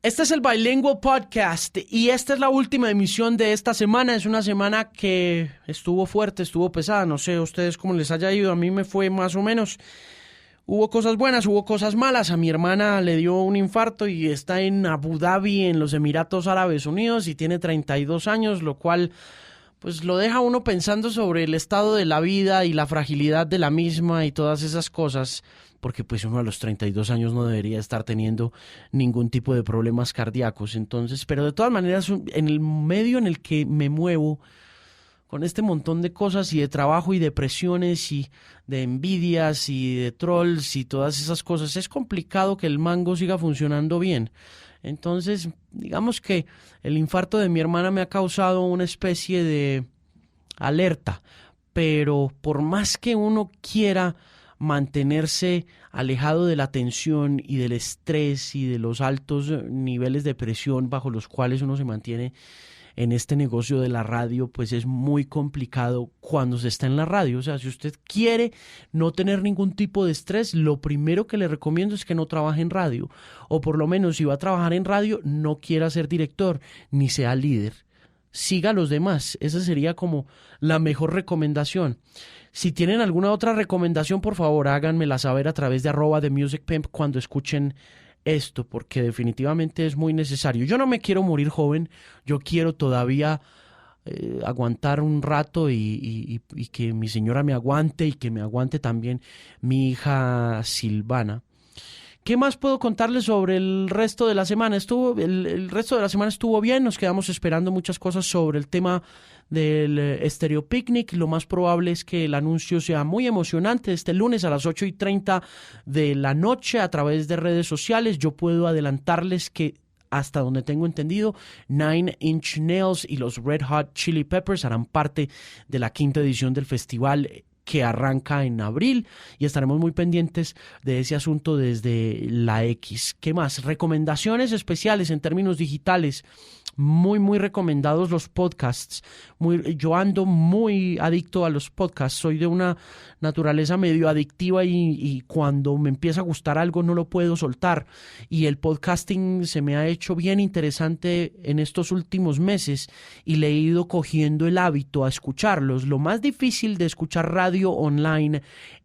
Este es el Bilingual Podcast y esta es la última emisión de esta semana. Es una semana que estuvo fuerte, estuvo pesada. No sé a ustedes cómo les haya ido. A mí me fue más o menos. Hubo cosas buenas, hubo cosas malas. A mi hermana le dio un infarto y está en Abu Dhabi, en los Emiratos Árabes Unidos, y tiene 32 años, lo cual pues lo deja uno pensando sobre el estado de la vida y la fragilidad de la misma y todas esas cosas, porque pues uno a los 32 años no debería estar teniendo ningún tipo de problemas cardíacos. Entonces, pero de todas maneras, en el medio en el que me muevo, con este montón de cosas y de trabajo y de presiones y de envidias y de trolls y todas esas cosas, es complicado que el mango siga funcionando bien. Entonces, digamos que el infarto de mi hermana me ha causado una especie de alerta, pero por más que uno quiera mantenerse alejado de la tensión y del estrés y de los altos niveles de presión bajo los cuales uno se mantiene en este negocio de la radio, pues es muy complicado cuando se está en la radio. O sea, si usted quiere no tener ningún tipo de estrés, lo primero que le recomiendo es que no trabaje en radio, o por lo menos si va a trabajar en radio, no quiera ser director, ni sea líder. Siga a los demás. Esa sería como la mejor recomendación. Si tienen alguna otra recomendación, por favor, háganmela saber a través de @TheMusicPimp cuando escuchen esto, porque definitivamente es muy necesario. Yo no me quiero morir joven, yo quiero todavía aguantar un rato y que mi señora me aguante y que me aguante también mi hija Silvana. ¿Qué más puedo contarles sobre el resto de la semana? El resto de la semana estuvo bien, nos quedamos esperando muchas cosas sobre el tema del Stereo Picnic. Lo más probable es que el anuncio sea muy emocionante este lunes a las 8:30 de la noche a través de redes sociales. Yo puedo adelantarles que hasta donde tengo entendido, Nine Inch Nails y los Red Hot Chili Peppers harán parte de la 5ª edición del festival que arranca en abril, y estaremos muy pendientes de ese asunto desde la X. ¿Qué más? Recomendaciones especiales en términos digitales. Muy recomendados los podcasts. Yo ando muy adicto a los podcasts. Soy de una naturaleza medio adictiva y cuando me empieza a gustar algo no lo puedo soltar. Y el podcasting se me ha hecho bien interesante en estos últimos meses y le he ido cogiendo el hábito a escucharlos. Lo más difícil de escuchar radio online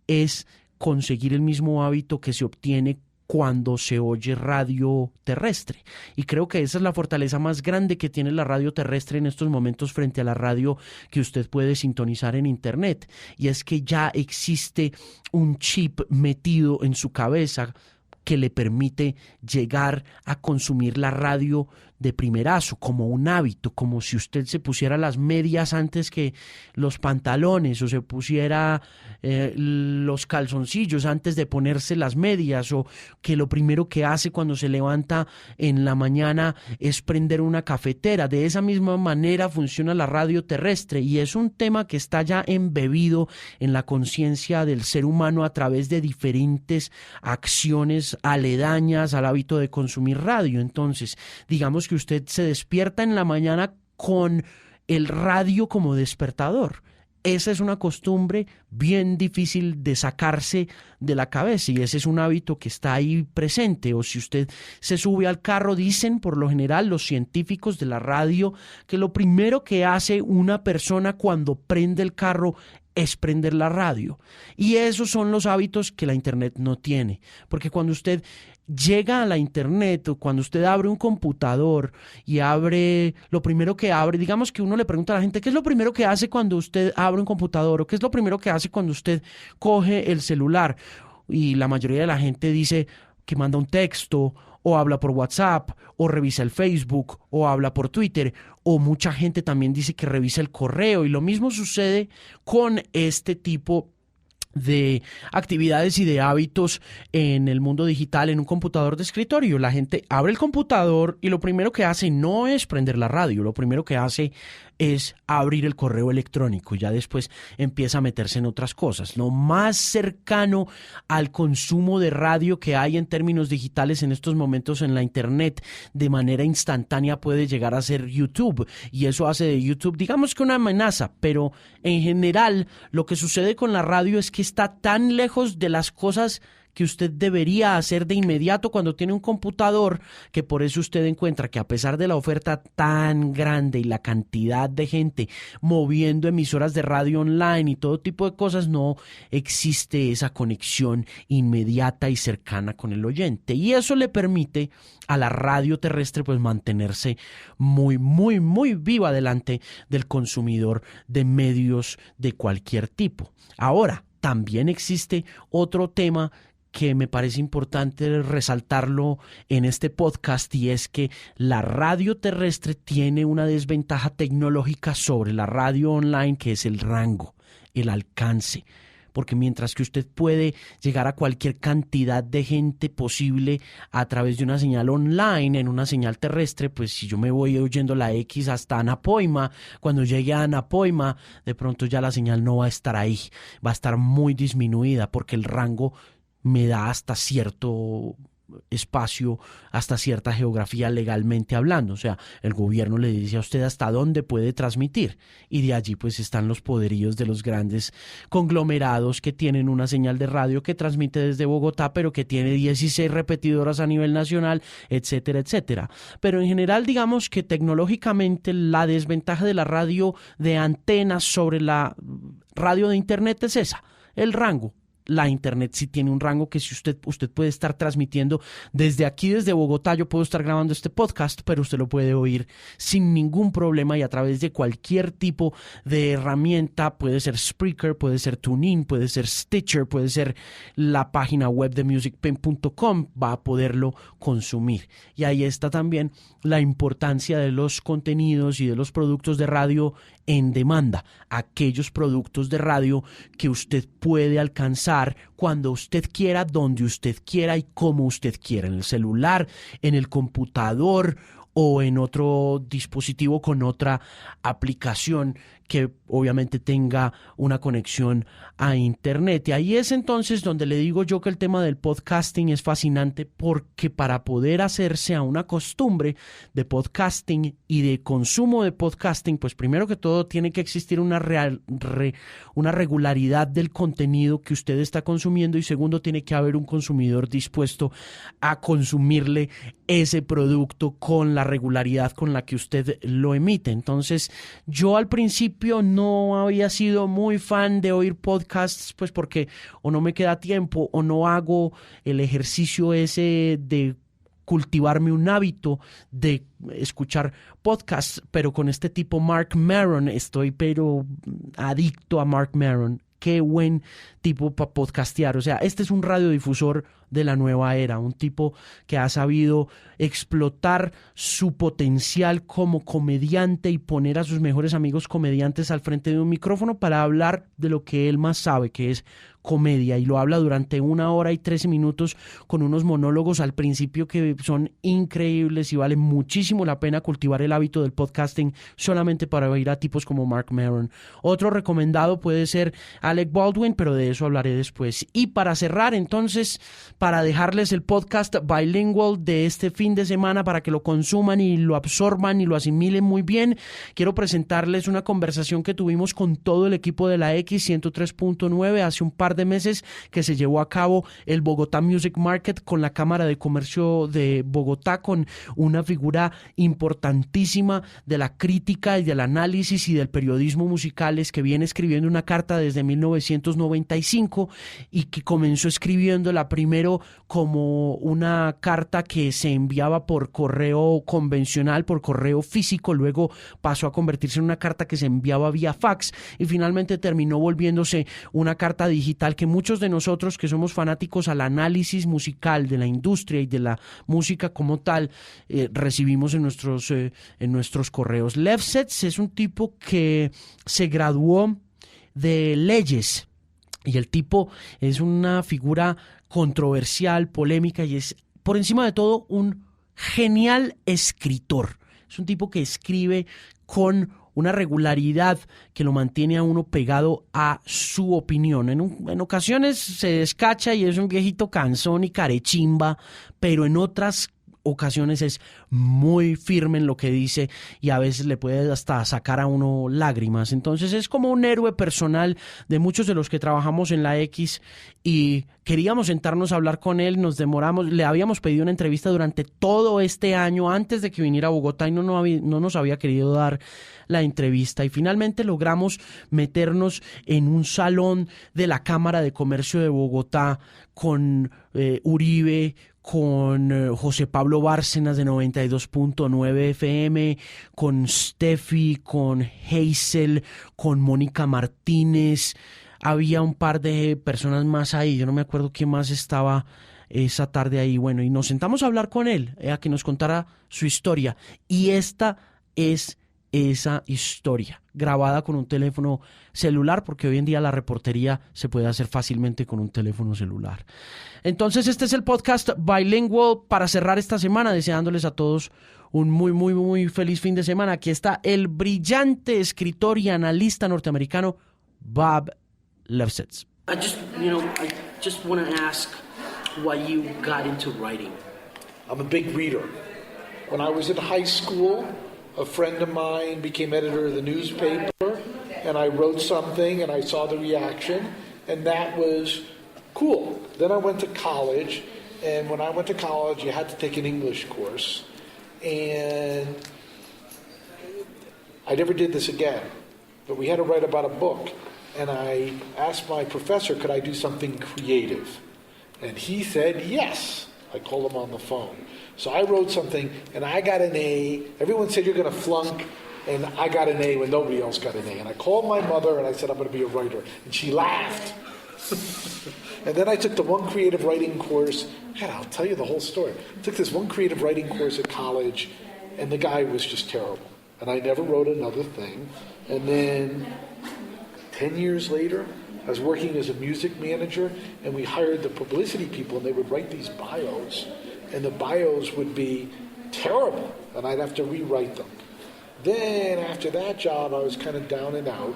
es conseguir el mismo hábito que se obtiene cuando se oye radio terrestre. Y creo que esa es la fortaleza más grande que tiene la radio terrestre en estos momentos frente a la radio que usted puede sintonizar en internet. Y es que ya existe un chip metido en su cabeza que le permite llegar a consumir la radio de primerazo, como un hábito, como si usted se pusiera las medias antes que los pantalones, o se pusiera los calzoncillos antes de ponerse las medias, o que lo primero que hace cuando se levanta en la mañana es prender una cafetera. De esa misma manera funciona la radio terrestre, y es un tema que está ya embebido en la conciencia del ser humano a través de diferentes acciones aledañas al hábito de consumir radio. Entonces, digamos que usted se despierta en la mañana con el radio como despertador. Esa es una costumbre bien difícil de sacarse de la cabeza, y ese es un hábito que está ahí presente. O si usted se sube al carro, dicen por lo general los científicos de la radio que lo primero que hace una persona cuando prende el carro es prender la radio. Y esos son los hábitos que la internet no tiene, porque cuando usted llega a la internet, o cuando usted abre un computador y abre, lo primero que abre, digamos que uno le pregunta a la gente, ¿qué es lo primero que hace cuando usted abre un computador? ¿O qué es lo primero que hace cuando usted coge el celular? Y la mayoría de la gente dice que manda un texto, o habla por WhatsApp, o revisa el Facebook, o habla por Twitter, o mucha gente también dice que revisa el correo. Y lo mismo sucede con este tipo de actividades y de hábitos en el mundo digital, en un computador de escritorio. La gente abre el computador y lo primero que hace no es prender la radio, lo primero que hace es abrir el correo electrónico, y ya después empieza a meterse en otras cosas. Lo más cercano al consumo de radio que hay en términos digitales en estos momentos en la internet de manera instantánea puede llegar a ser YouTube, y eso hace de YouTube, digamos que una amenaza, pero en general lo que sucede con la radio es que está tan lejos de las cosas que usted debería hacer de inmediato cuando tiene un computador, que por eso usted encuentra que a pesar de la oferta tan grande y la cantidad de gente moviendo emisoras de radio online y todo tipo de cosas, no existe esa conexión inmediata y cercana con el oyente. Y eso le permite a la radio terrestre pues mantenerse muy, muy, muy viva delante del consumidor de medios de cualquier tipo. Ahora, también existe otro tema que me parece importante resaltarlo en este podcast, y es que la radio terrestre tiene una desventaja tecnológica sobre la radio online, que es el rango, el alcance. Porque mientras que usted puede llegar a cualquier cantidad de gente posible a través de una señal online, en una señal terrestre, pues si yo me voy oyendo la X hasta Anapoima, cuando llegue a Anapoima, de pronto ya la señal no va a estar ahí, va a estar muy disminuida porque el rango me da hasta cierto espacio, hasta cierta geografía legalmente hablando. O sea, el gobierno le dice a usted hasta dónde puede transmitir, y de allí pues están los poderíos de los grandes conglomerados que tienen una señal de radio que transmite desde Bogotá, pero que tiene 16 repetidoras a nivel nacional, etcétera, etcétera. Pero en general, digamos que tecnológicamente la desventaja de la radio de antenas sobre la radio de internet es esa, el rango. La internet sí tiene un rango que si usted puede estar transmitiendo desde aquí, desde Bogotá. Yo puedo estar grabando este podcast, pero usted lo puede oír sin ningún problema y a través de cualquier tipo de herramienta. Puede ser Spreaker, puede ser TuneIn, puede ser Stitcher, puede ser la página web de musicpen.com. Va a poderlo consumir. Y ahí está también la importancia de los contenidos y de los productos de radio en demanda. Aquellos productos de radio que usted puede alcanzar cuando usted quiera, donde usted quiera y como usted quiera, en el celular, en el computador o en otro dispositivo con otra aplicación que obviamente tenga una conexión a internet. Y ahí es entonces donde le digo yo que el tema del podcasting es fascinante, porque para poder hacerse a una costumbre de podcasting y de consumo de podcasting, pues primero que todo tiene que existir una regularidad del contenido que usted está consumiendo, y segundo, tiene que haber un consumidor dispuesto a consumirle ese producto con la regularidad con la que usted lo emite. Entonces, yo al principio no había sido muy fan de oír podcasts, pues porque o no me queda tiempo o no hago el ejercicio ese de cultivarme un hábito de escuchar podcasts, pero con este tipo Marc Maron estoy pero adicto a Marc Maron. Qué buen tipo para podcastear. O sea, este es un radiodifusor de la nueva era, un tipo que ha sabido explotar su potencial como comediante y poner a sus mejores amigos comediantes al frente de un micrófono para hablar de lo que él más sabe, que es comedia, y lo habla durante 1 hora y 13 minutos con unos monólogos al principio que son increíbles, y vale muchísimo la pena cultivar el hábito del podcasting solamente para oír a tipos como Marc Maron. Otro recomendado puede ser Alec Baldwin, pero de eso hablaré después. Y para cerrar, entonces, para dejarles el podcast bilingual de este fin de semana para que lo consuman y lo absorban y lo asimilen muy bien, quiero presentarles una conversación que tuvimos con todo el equipo de la X 103.9 hace un par de meses, que se llevó a cabo el Bogotá Music Market con la Cámara de Comercio de Bogotá, con una figura importantísima de la crítica y del análisis y del periodismo musicales, que viene escribiendo una carta desde 1995 y que comenzó escribiéndola primero como una carta que se enviaba por correo convencional, por correo físico, luego pasó a convertirse en una carta que se enviaba vía fax y finalmente terminó volviéndose una carta digital que muchos de nosotros que somos fanáticos al análisis musical de la industria y de la música como tal recibimos en nuestros correos. Lefsetz es un tipo que se graduó de leyes, y el tipo es una figura controversial, polémica, y es por encima de todo un genial escritor. Es un tipo que escribe con una regularidad que lo mantiene a uno pegado a su opinión. En ocasiones se descacha y es un viejito cansón y carechimba, pero en otras ocasiones es muy firme en lo que dice y a veces le puede hasta sacar a uno lágrimas. Entonces es como un héroe personal de muchos de los que trabajamos en la X y queríamos sentarnos a hablar con él, nos demoramos, le habíamos pedido una entrevista durante todo este año antes de que viniera a Bogotá y no nos había querido dar la entrevista y finalmente logramos meternos en un salón de la Cámara de Comercio de Bogotá con Uribe, con José Pablo Bárcenas de 92.9 FM, con Steffi, con Hazel, con Mónica Martínez. Había un par de personas más ahí, yo no me acuerdo quién más estaba esa tarde ahí. Bueno, y nos sentamos a hablar con él, a que nos contara su historia. Y esta es esa historia, grabada con un teléfono celular, porque hoy en día la reportería se puede hacer fácilmente con un teléfono celular. Entonces este es el podcast Bilingual para cerrar esta semana, deseándoles a todos un muy feliz fin de semana. Aquí está el brillante escritor y analista norteamericano Bob Lefsetz. I just want to ask why you got into writing. I'm a big reader. When I was in high school, a friend of mine became editor of the newspaper, and I wrote something, and I saw the reaction, and that was cool. Then I went to college, and when I went to college, you had to take an English course, and I never did this again, but we had to write about a book, and I asked my professor, could I do something creative? And he said yes. I called him on the phone. So I wrote something, and I got an A. Everyone said you're going to flunk, and I got an A when nobody else got an A. And I called my mother, and I said I'm going to be a writer. And she laughed. And then I took the one creative writing course. God, I'll tell you the whole story. I took this one creative writing course at college, and the guy was just terrible. And I never wrote another thing. And then 10 years later, I was working as a music manager, and we hired the publicity people, and they would write these bios, and the bios would be terrible, and I'd have to rewrite them. Then after that job, I was kind of down and out,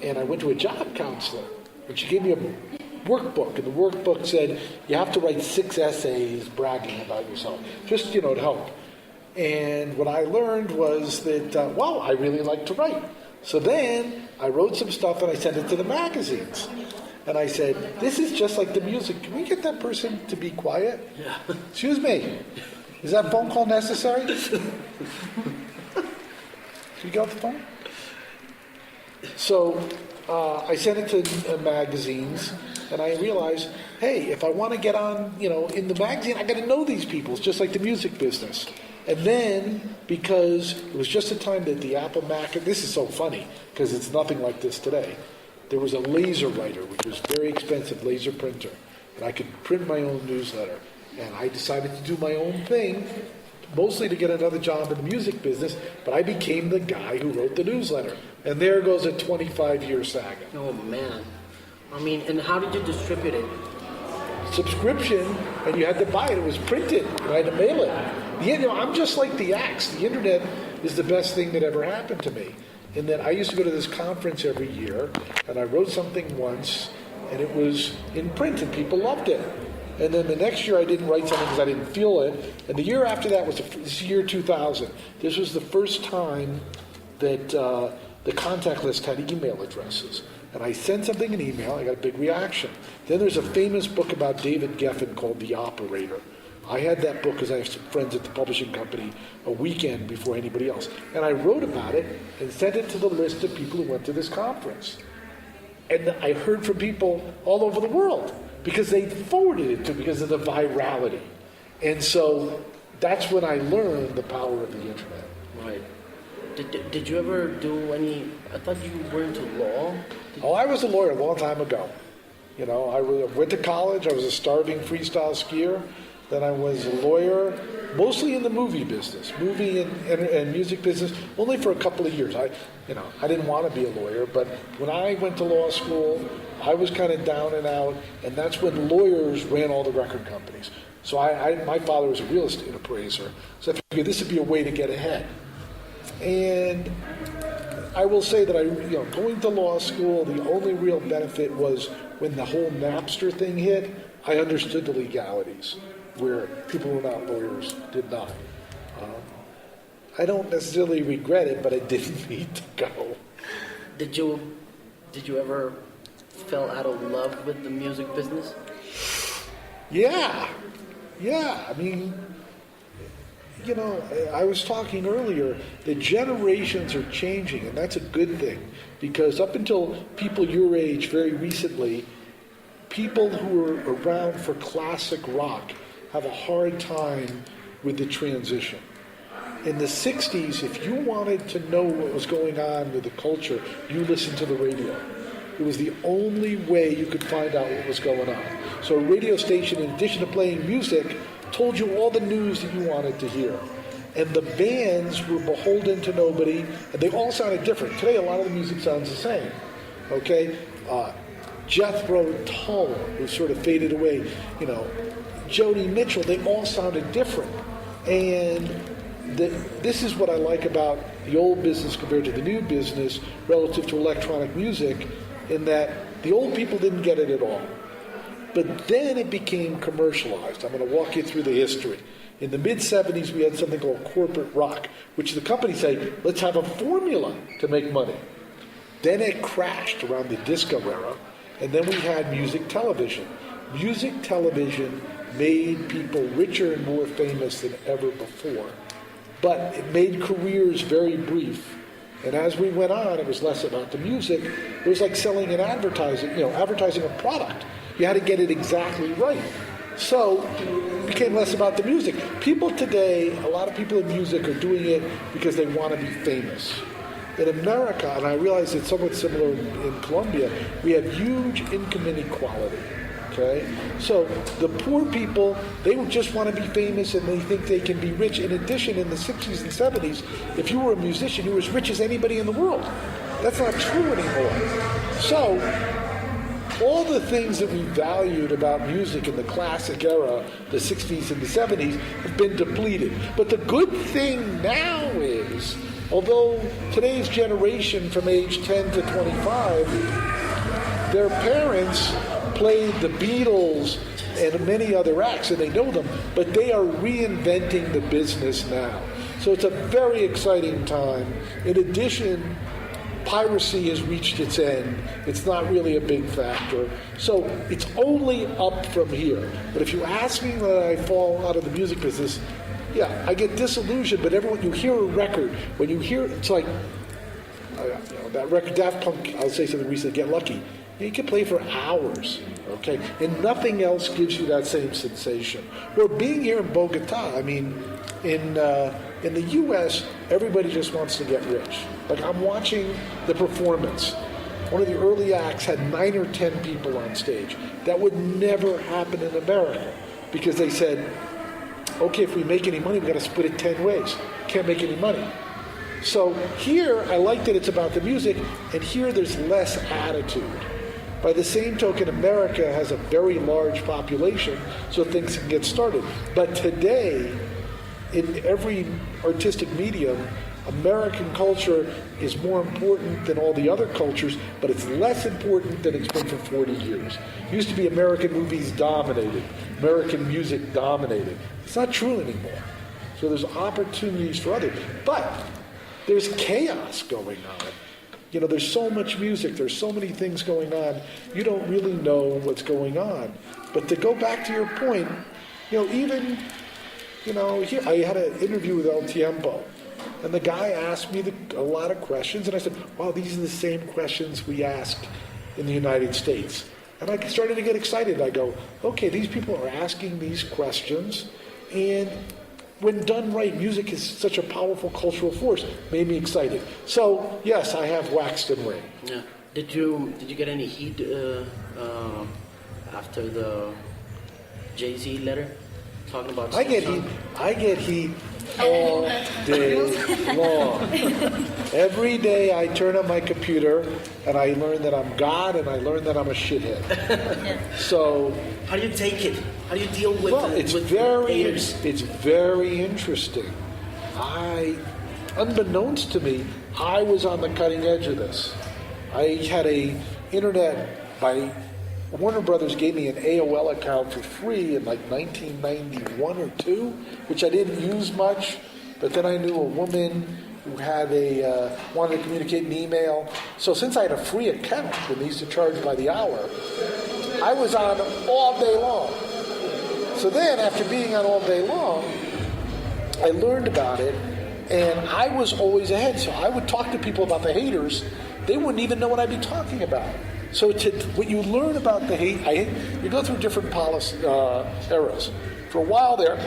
and I went to a job counselor, and she gave me a workbook, and the workbook said, you have to write 6 essays bragging about yourself, just, to help. And what I learned was that, I really like to write. So then I wrote some stuff and I sent it to the magazines. And I said, this is just like the music. Can we get that person to be quiet? Yeah. Excuse me. Is that phone call necessary? Can you get off the phone? So I sent it to magazines, and I realized, hey, if I want to get on, in the magazine, I got to know these people. It's just like the music business. And then, because it was just the time that the Apple Mac, this is so funny, because it's nothing like this today. There was a laser writer, which was very expensive, laser printer, and I could print my own newsletter. And I decided to do my own thing, mostly to get another job in the music business, but I became the guy who wrote the newsletter. And there goes a 25-year saga. Oh, man. And how did you distribute it? Subscription, and you had to buy it. It was printed, and I had to mail it. I'm just like the Axe. The internet is the best thing that ever happened to me. And then I used to go to this conference every year, and I wrote something once, and it was in print, and people loved it. And then the next year I didn't write something because I didn't feel it. And the year after that was this year 2000. This was the first time that the contact list had email addresses. And I sent something in email, I got a big reaction. Then there's a famous book about David Geffen called The Operator. I had that book because I have some friends at the publishing company a weekend before anybody else. And I wrote about it and sent it to the list of people who went to this conference. And I heard from people all over the world because they forwarded it to me because of the virality. And so that's when I learned the power of the internet. Right. Did you ever do any, I thought you were into law? I was a lawyer a long time ago. I went to college, I was a starving freestyle skier. Then I was a lawyer, mostly in the movie business, and music business, only for a couple of years. I didn't want to be a lawyer, but when I went to law school, I was kind of down and out, and that's when lawyers ran all the record companies. So my father was a real estate appraiser, so I figured this would be a way to get ahead. And I will say that going to law school, the only real benefit was when the whole Napster thing hit, I understood the legalities. where people who were not lawyers did not. I don't necessarily regret it, but I didn't need to go. Did you ever fell out of love with the music business? Yeah. I mean, I was talking earlier, the generations are changing, and that's a good thing, because up until people your age very recently, people who were around for classic rock have a hard time with the transition. In the 60s, if you wanted to know what was going on with the culture, you listened to the radio. It was the only way you could find out what was going on. So a radio station, in addition to playing music, told you all the news that you wanted to hear. And the bands were beholden to nobody, and they all sounded different. Today, a lot of the music sounds the same. Okay? Jethro Tull, who sort of faded away, Joni Mitchell, they all sounded different. And this is what I like about the old business compared to the new business relative to electronic music, in that the old people didn't get it at all. But then it became commercialized. I'm going to walk you through the history. In the mid-'70s, we had something called corporate rock, which the companies say, let's have a formula to make money. Then it crashed around the disco era, and then we had music television. Music television made people richer and more famous than ever before. But it made careers very brief. And as we went on, it was less about the music. It was like selling an advertising a product. You had to get it exactly right. So it became less about the music. People today, a lot of people in music are doing it because they want to be famous. In America, and I realize it's somewhat similar in Colombia, we have huge income inequality. Okay? So the poor people, they just want to be famous and they think they can be rich. In addition, in the 60s and 70s, if you were a musician, you were as rich as anybody in the world. That's not true anymore. So all the things that we valued about music in the classic era, the 60s and the 70s, have been depleted. But the good thing now is, although today's generation from age 10 to 25, their parents played the Beatles and many other acts, and they know them, but they are reinventing the business now. So it's a very exciting time. In addition, piracy has reached its end. It's not really a big factor. So it's only up from here. But if you ask me when I fall out of the music business, yeah, I get disillusioned, but when you hear a record, when you hear, it's like, that record, Daft Punk, I'll say something recently, Get Lucky. You can play for hours, okay? And nothing else gives you that same sensation. Or being here in Bogota, I mean, in the U.S., everybody just wants to get rich. Like, I'm watching the performance. One of the early acts had 9 or 10 people on stage. That would never happen in America, because they said, okay, if we make any money, we've got to split it 10 ways. Can't make any money. So here, I like that it's about the music, and here there's less attitude. By the same token, America has a very large population, so things can get started. But today, in every artistic medium, American culture is more important than all the other cultures, but it's less important than it's been for 40 years. It used to be American movies dominated, American music dominated. It's not true anymore. So there's opportunities for others. But there's chaos going on. There's so much music, there's so many things going on, you don't really know what's going on. But to go back to your point, even, here, I had an interview with El Tiempo, and the guy asked me a lot of questions, and I said, wow, these are the same questions we asked in the United States. And I started to get excited. I go, okay, these people are asking these questions, and when done right, music is such a powerful cultural force. Made me excited. So yes, I have waxed and waned. Yeah. Did you get any heat after the Jay-Z letter talking about? I get heat all day long. Every day I turn on my computer and I learn that I'm God and I learn that I'm a shithead. So how do you take it? How do you deal with it's very interesting. Unbeknownst to me, I was on the cutting edge of this. I had a internet by Warner Brothers gave me an AOL account for free in like 1991 or 2, which I didn't use much. But then I knew a woman who had wanted to communicate an email. So since I had a free account, when they used to charge by the hour, I was on all day long. So then, after being on all day long, I learned about it, and I was always ahead. So I would talk to people about the haters. They wouldn't even know what I'd be talking about. So what you learn about the hate, you go through different eras. For a while there,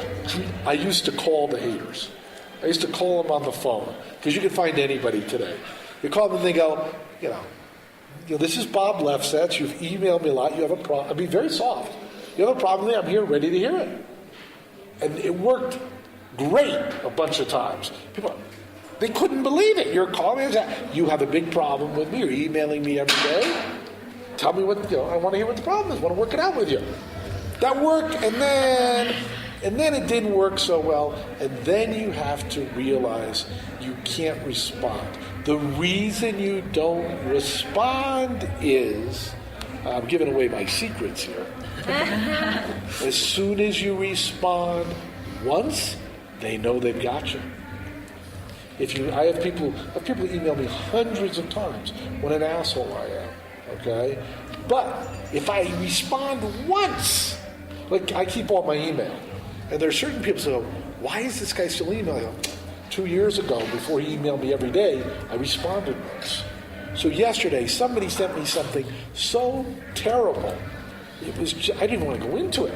I used to call the haters. I used to call them on the phone, because you can find anybody today. You call them and they go, this is Bob Lefsetz. You've emailed me a lot. You have a problem. I'd be very soft. You have a problem with me? I'm here ready to hear it. And it worked great a bunch of times. People, they couldn't believe it. You're calling me. You have a big problem with me. You're emailing me every day. Tell me what, I want to hear what the problem is. I want to work it out with you. That worked, and then it didn't work so well, and then you have to realize you can't respond. The reason you don't respond is, I'm giving away my secrets here. As soon as you respond once, they know they've got you. I have people email me hundreds of times what an asshole I am. Okay? But if I respond once, like I keep all my email, and there are certain people who go, why is this guy still emailing? 2 years ago, before he emailed me every day, I responded once. So yesterday, somebody sent me something so terrible, I didn't want to go into it.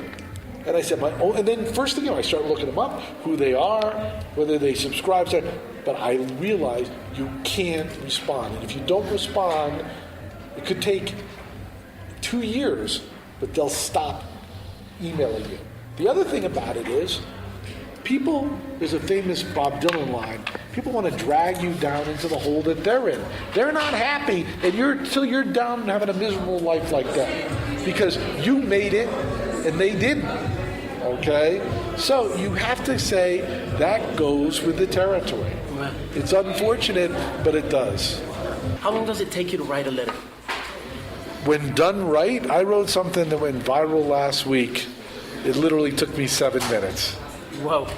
And I said, and then first thing I started looking them up, who they are, whether they subscribe to it, but I realized you can't respond. And if you don't respond, it could take 2 years, but they'll stop emailing you. The other thing about it is, there's a famous Bob Dylan line, people want to drag you down into the hole that they're in. They're not happy, and you're down and having a miserable life like that. Because you made it, and they didn't. Okay? So you have to say, that goes with the territory. Right. It's unfortunate, but it does. How long does it take you to write a letter? When done right, I wrote something that went viral last week. It literally took me 7 minutes. Whoa.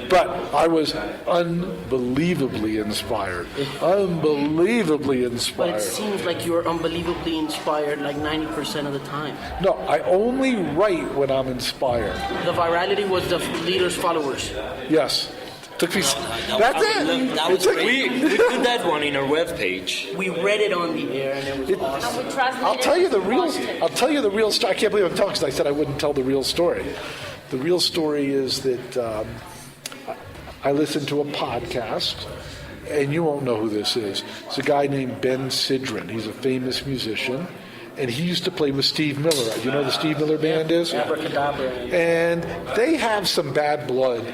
But I was unbelievably inspired. Unbelievably inspired. But it seems like you're unbelievably inspired like 90% of the time. No, I only write when I'm inspired. The virality was the leader's followers. Yes. Took me. That's it. That was great. We did that one in our webpage. We read it on the air, and it was awesome. And we translated I'll tell you the real story. I can't believe I'm talking because I said I wouldn't tell the real story. The real story is that I listened to a podcast, and you won't know who this is. It's a guy named Ben Sidran. He's a famous musician, and he used to play with Steve Miller. You know who the Steve Miller Band is? Abracadabra. And they have some bad blood.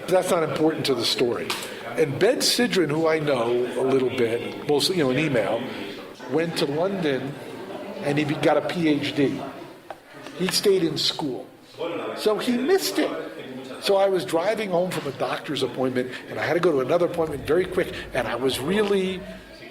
That's not important to the story. And Ben Sidran, who I know a little bit, mostly an email, went to London and he got a PhD. He stayed in school. So he missed it. So I was driving home from a doctor's appointment and I had to go to another appointment very quick, and I was really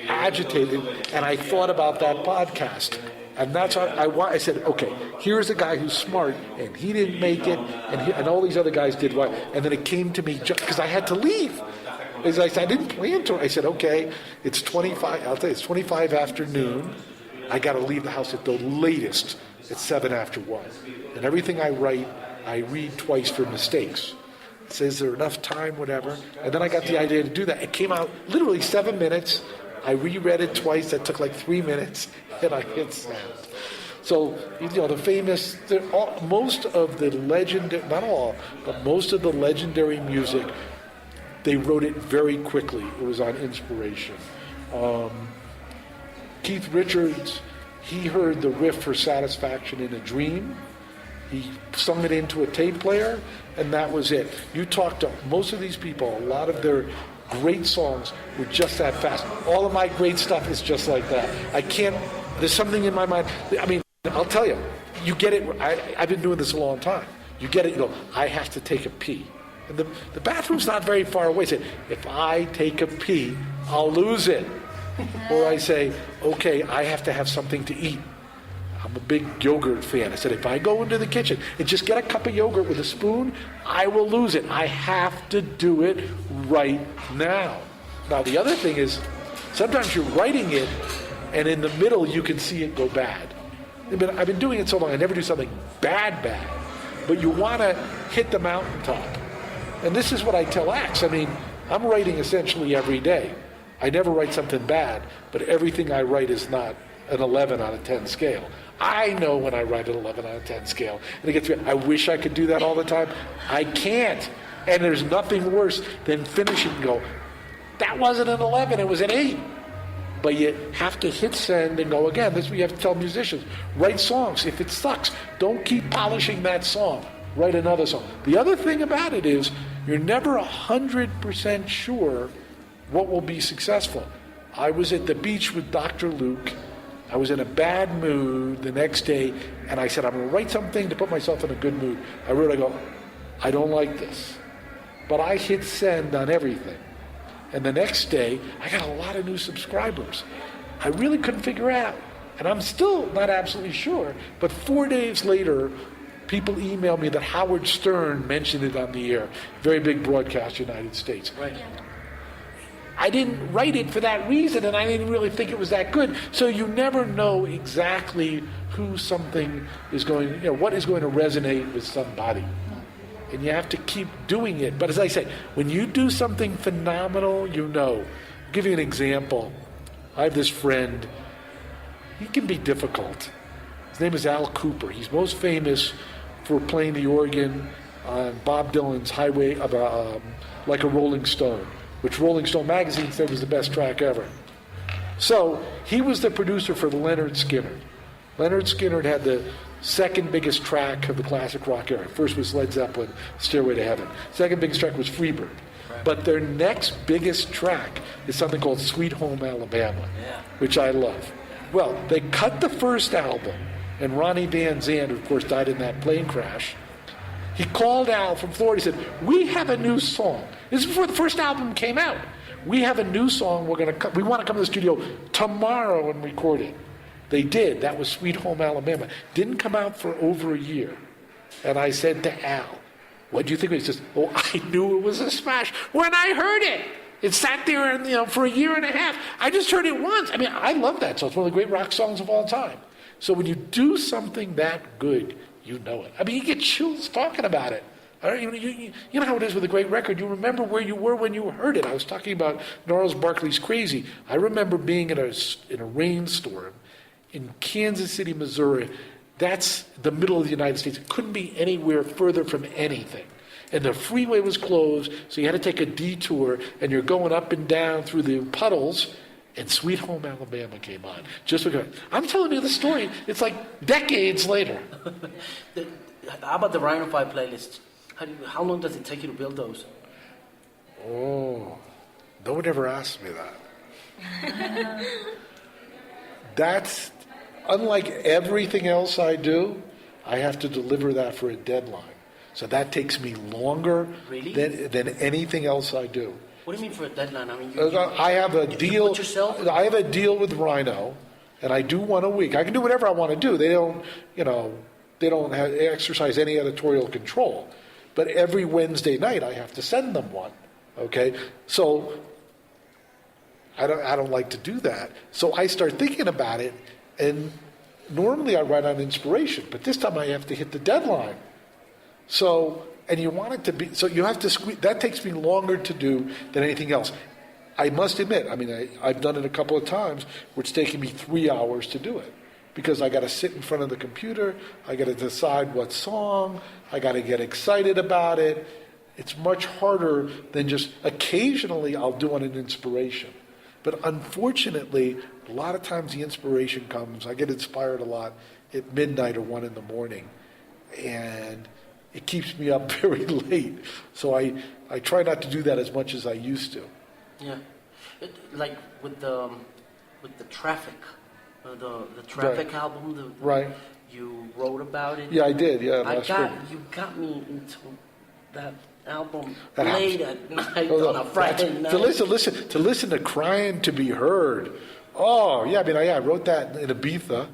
agitated, and I thought about that podcast. And that's how I said, okay, here's a guy who's smart, and he didn't make it, and all these other guys did well. And then it came to me because I had to leave. As I said, I didn't plan to. I said, okay, it's 25. I'll tell you, it's 25 after noon. I got to leave the house at the latest at 7 after 1. And everything I write, I read twice for mistakes. It says, is there enough time, whatever. And then I got the idea to do that. It came out literally 7 minutes. I reread it twice. That took like 3 minutes, and I hit send. So, the famous, most of the legendary, not all, but most of the legendary music, they wrote it very quickly. It was on inspiration. Keith Richards, he heard the riff for Satisfaction in a Dream. He sung it into a tape player, and that was it. You talk to most of these people, a lot of their great songs were just that fast. All of my great stuff is just like that. There's something in my mind. I mean, I'll tell you, you get it. I've been doing this a long time. You get it, I have to take a pee. And the bathroom's not very far away. I say, if I take a pee, I'll lose it. Or I say, okay, I have to have something to eat. I'm a big yogurt fan. I said, if I go into the kitchen and just get a cup of yogurt with a spoon, I will lose it. I have to do it right now. Now, the other thing is, sometimes you're writing it, and in the middle, you can see it go bad. I've been doing it so long, I never do something bad. But you want to hit the mountaintop. And this is what I tell acts. I mean, I'm writing essentially every day. I never write something bad, but everything I write is not an 11 out of 10 scale. I know when I write an 11 out of 10 scale. And it gets me, I wish I could do that all the time. I can't. And there's nothing worse than finishing and go, that wasn't an 11, it was an 8. But you have to hit send and go again. This is what you have to tell musicians. Write songs. If it sucks, don't keep polishing that song. Write another song. The other thing about it is you're never 100% sure what will be successful. I was at the beach with Dr. Luke. I was in a bad mood the next day, and I said, I'm going to write something to put myself in a good mood. I wrote, I go, I don't like this. But I hit send on everything. And the next day, I got a lot of new subscribers. I really couldn't figure out. And I'm still not absolutely sure. But 4 days later, people emailed me that Howard Stern mentioned it on the air. Very big broadcast, United States. Right. I didn't write it for that reason, and I didn't really think it was that good. So you never know exactly who something is going, what is going to resonate with somebody. And you have to keep doing it. But as I say, when you do something phenomenal, you know. I'll give you an example. I have this friend. He can be difficult. His name is Al Cooper. He's most famous for playing the organ on Bob Dylan's Highway, Like a Rolling Stone, which Rolling Stone magazine said was the best track ever. So he was the producer for Leonard Skinner. Leonard Skinner had the second biggest track of the classic rock era. First was Led Zeppelin, Stairway to Heaven. Second biggest track was Freebird. Right. But their next biggest track is something called Sweet Home Alabama, which I love. Well, they cut the first album, and Ronnie Van Zant, who of course died in that plane crash, he called Al from Florida. He said, we have a new song. This is before the first album came out. We have a new song. We want to come to the studio tomorrow and record it. They did. That was Sweet Home Alabama. Didn't come out for over a year. And I said to Al, what do you think? He says, I knew it was a smash when I heard it. It sat there for a year and a half. I just heard it once. I mean, I love that song. It's one of the great rock songs of all time. So when you do something that good, you know it. I mean, you get chills talking about it. You know how it is with a great record. You remember where you were when you heard it. I was talking about Gnarls Barkley's Crazy. I remember being in a rainstorm in Kansas City, Missouri. That's the middle of the United States. It couldn't be anywhere further from anything. And the freeway was closed, so you had to take a detour, and you're going up and down through the puddles, and Sweet Home Alabama came on. Just because I'm telling you the story, it's like decades later. How about the Rhino 5 playlists? How long does it take you to build those? Oh, no one ever asked me that. That's, unlike everything else I do, I have to deliver that for a deadline. So that takes me longer than anything else I do. What do you mean for a deadline? I mean, I have a deal. Put yourself? I have a deal with Rhino, and I do one a week. I can do whatever I want to do. They don't exercise any editorial control. But every Wednesday night, I have to send them one. Okay, so I don't like to do that. So I start thinking about it, and normally I write on inspiration, but this time I have to hit the deadline. So, and you want it to be, so you have to squeeze, that takes me longer to do than anything else. I must admit, I mean, I've done it a couple of times where it's taking me 3 hours to do it. Because I got to sit in front of the computer, I got to decide what song, I got to get excited about it. It's much harder than just, occasionally I'll do on an inspiration. But unfortunately, a lot of times the inspiration comes, I get inspired a lot at midnight or 1 a.m. And it keeps me up very late. So I try not to do that as much as I used to. Yeah. Like with the Traffic, the Traffic album. Right. You wrote about it. Yeah, I did. Yeah, you got me into that album late at night on a Friday night. To listen to Crying to Be Heard. Oh, yeah, I mean, I wrote that in Ibiza,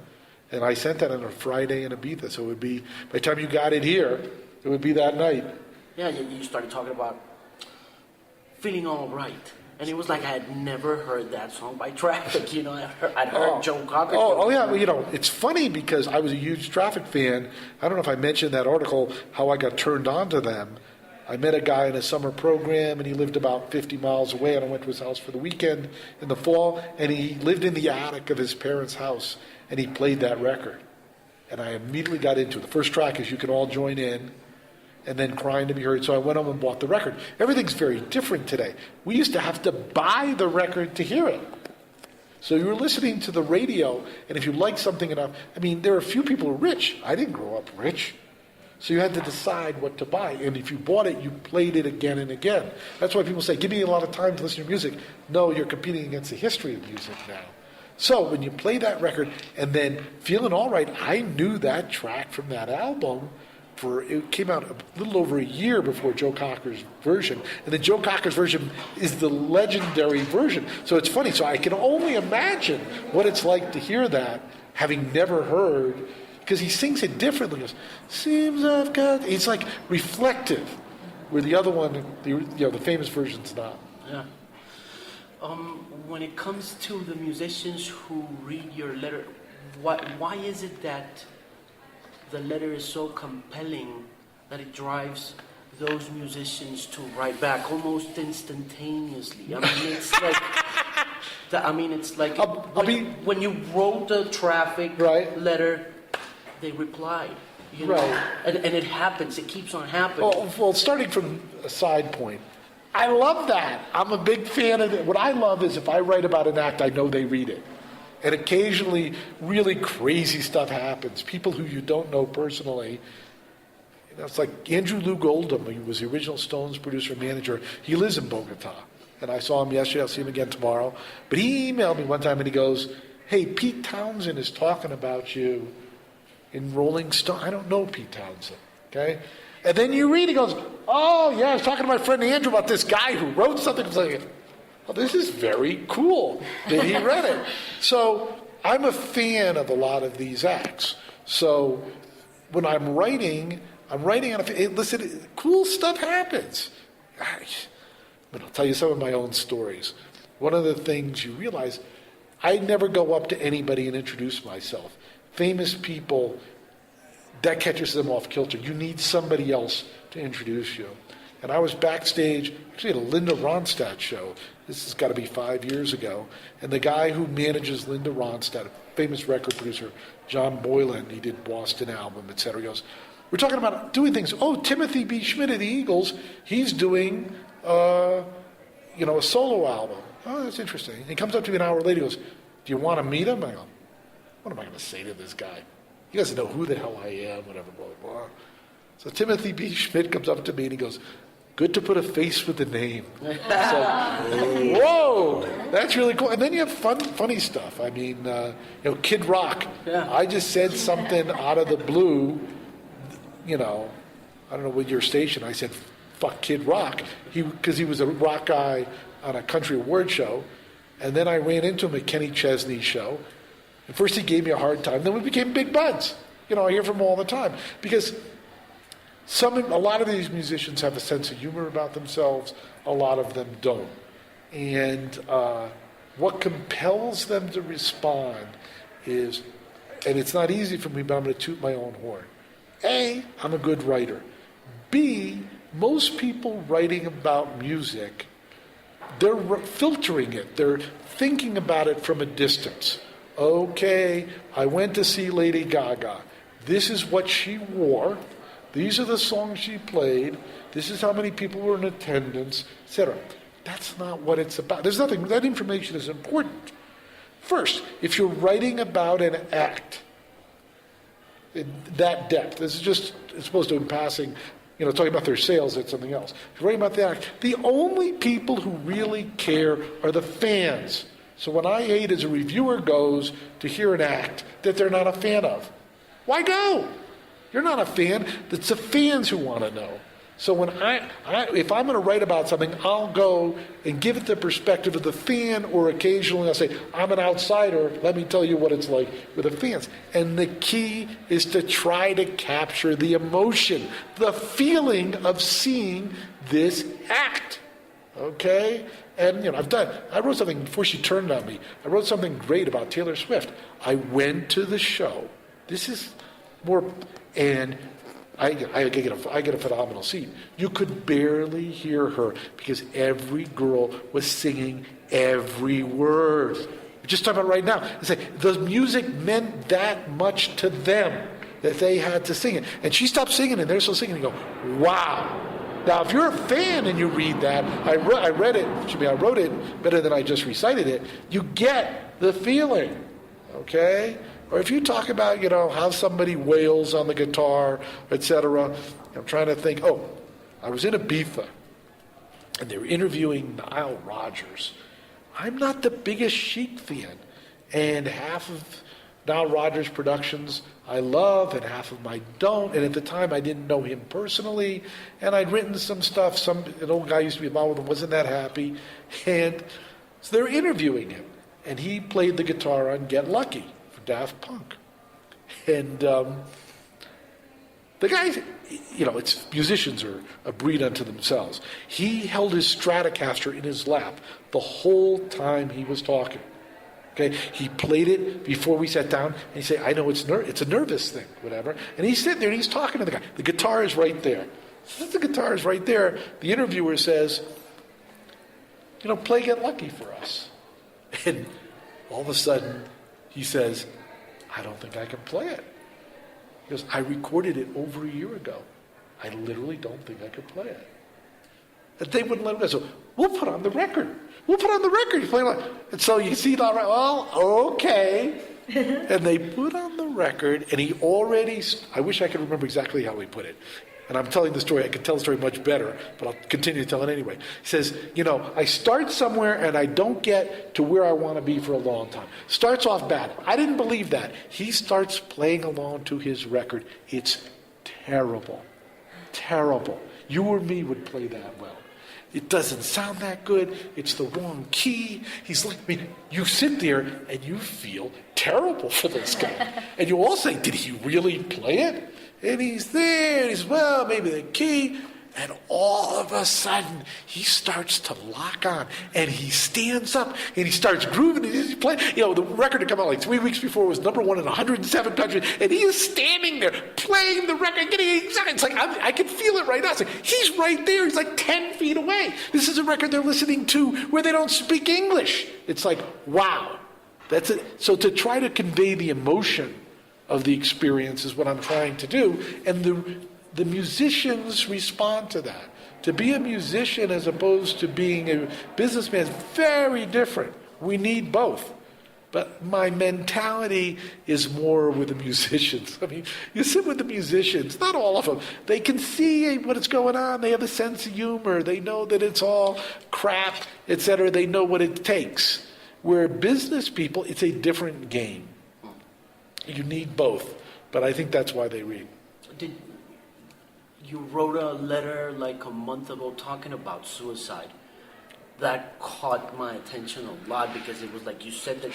And I sent that on a Friday in Ibiza, so it would be, by the time you got it here, it would be that night. Yeah, you started talking about feeling all right. And it was like I had never heard that song by Traffic. I'd heard Joe Cocker. Oh, yeah. Well, it's funny because I was a huge Traffic fan. I don't know if I mentioned that article, how I got turned on to them. I met a guy in a summer program, and he lived about 50 miles away, and I went to his house for the weekend in the fall, and he lived in the attic of his parents' house, and he played that record. And I immediately got into it. The first track is You Can All Join In, and then Crying to Be Heard. So I went home and bought the record. Everything's very different today. We used to have to buy the record to hear it. So you were listening to the radio, and if you liked something enough, there are a few people who are rich. I didn't grow up rich. So you had to decide what to buy. And if you bought it, you played it again and again. That's why people say, give me a lot of time to listen to music. No, you're competing against the history of music now. So when you play that record, and then Feeling All Right, I knew that track from that album. It came out a little over a year before Joe Cocker's version. And then Joe Cocker's version is the legendary version. So it's funny. So I can only imagine what it's like to hear that, having never heard, because he sings it differently. He goes, seems I've got... It's like reflective, where the other one, the famous version's not. Yeah. When it comes to the musicians who read your letter, why is it that the letter is so compelling that it drives those musicians to write back almost instantaneously? It's like when you wrote the Traffic letter, they replied. Right. And it happens. It keeps on happening. Well, starting from a side point, I love that. I'm a big fan of it. What I love is if I write about an act, I know they read it. And occasionally, really crazy stuff happens. People who you don't know personally. It's like Andrew Lou Goldham, who was the original Stones producer and manager. He lives in Bogota. And I saw him yesterday. I'll see him again tomorrow. But he emailed me one time and he goes, hey, Pete Townsend is talking about you in Rolling Stone. I don't know Pete Townsend. Okay? And then you read, he goes, oh, yeah, I was talking to my friend Andrew about this guy who wrote something. It's like, well, this is very cool that he read it. So I'm a fan of a lot of these acts. So when I'm writing on listen, cool stuff happens. But I'll tell you some of my own stories. One of the things you realize, I never go up to anybody and introduce myself. Famous people, that catches them off kilter. You need somebody else to introduce you. And I was backstage, actually at a Linda Ronstadt show. This has got to be 5 years ago. And the guy who manages Linda Ronstadt, a famous record producer, John Boylan, he did Boston album, etc. He goes, we're talking about doing things. Oh, Timothy B. Schmidt of the Eagles, he's doing, a solo album. Oh, that's interesting. He comes up to me an hour later, he goes, do you want to meet him? I go, what am I going to say to this guy? He doesn't know who the hell I am, whatever, blah, blah, blah. So Timothy B. Schmidt comes up to me and he goes, good to put a face with the name. So, whoa, that's really cool. And then you have funny stuff. Kid Rock. Yeah. I just said something out of the blue, I don't know what your station. I said, fuck Kid Rock. Because he was a rock guy on a country award show. And then I ran into him at Kenny Chesney's show. And first he gave me a hard time. Then we became big buds. I hear from him all the time. Because a lot of these musicians have a sense of humor about themselves. A lot of them don't. And what compels them to respond is, and it's not easy for me, but I'm going to toot my own horn. A, I'm a good writer. B, most people writing about music, they're filtering it. They're thinking about it from a distance. Okay, I went to see Lady Gaga. This is what she wore. These are the songs she played. This is how many people were in attendance, etc. That's not what it's about. That information is important. First, if you're writing about an act, in that depth, this is just, it's supposed to in passing, talking about their sales, that's something else. If you're writing about the act, the only people who really care are the fans. So when I hate as a reviewer goes to hear an act that they're not a fan of, why go? You're not a fan. It's the fans who want to know. So when if I'm going to write about something, I'll go and give it the perspective of the fan, or occasionally I'll say, I'm an outsider, let me tell you what it's like with the fans. And the key is to try to capture the emotion, the feeling of seeing this act. Okay? And, I wrote something before she turned on me. I wrote something great about Taylor Swift. I went to the show. This is more, and I get a phenomenal seat. You could barely hear her because every girl was singing every word. We're just talking about right now. I say the music meant that much to them that they had to sing it. And she stopped singing and they're still singing and you go, wow. Now, if you're a fan and you read that, I wrote it better than I just recited it, you get the feeling, okay? Or if you talk about, how somebody wails on the guitar, etc. I'm trying to think, I was in Ibiza, and they were interviewing Nile Rodgers. I'm not the biggest Chic fan, and half of Nile Rodgers' productions I love, and half of them I don't. And at the time, I didn't know him personally, and I'd written some stuff. An old guy used to be involved with him, wasn't that happy. And so they're interviewing him, and he played the guitar on Get Lucky for Daft Punk. And the guy, musicians are a breed unto themselves. He held his Stratocaster in his lap the whole time he was talking. Okay, he played it before we sat down, and he said, I know it's a nervous thing, whatever. And he's sitting there, and he's talking to the guy. The guitar is right there. Since the guitar is right there, the interviewer says, play Get Lucky for us. And all of a sudden, he says, I don't think I can play it. He goes, I recorded it over a year ago. I literally don't think I could play it. And they wouldn't let him go. So we'll put on the record. We'll put on the record. You play like, and so you see, all right, well, okay. And they put on the record, and he already, I wish I could remember exactly how he put it. And I'm telling the story, I can tell the story much better, but I'll continue to tell it anyway. He says, I start somewhere and I don't get to where I want to be for a long time. Starts off bad. I didn't believe that. He starts playing along to his record. It's terrible. Terrible. You or me would play that well. It doesn't sound that good. It's the wrong key. He's like, you sit there and you feel terrible for this guy. And you all say, did he really play it? And he's there, and he's, maybe the key. And all of a sudden, he starts to lock on. And he stands up, and he starts grooving, and he's playing. The record had come out like 3 weeks before. It was number one in 107 countries. And he is standing there, playing the record, getting excited. It's like, I can feel it right now. It's like, he's right there. He's like 10 feet away. This is a record they're listening to where they don't speak English. It's like, wow. That's it. So to try to convey the emotion of the experience is what I'm trying to do. And the musicians respond to that. To be a musician as opposed to being a businessman is very different. We need both. But my mentality is more with the musicians. You sit with the musicians, not all of them. They can see what's going on. They have a sense of humor. They know that it's all crap, etc. They know what it takes. Where business people, it's a different game. You need both. But I think that's why they read. You wrote a letter like a month ago talking about suicide. That caught my attention a lot because it was like you said that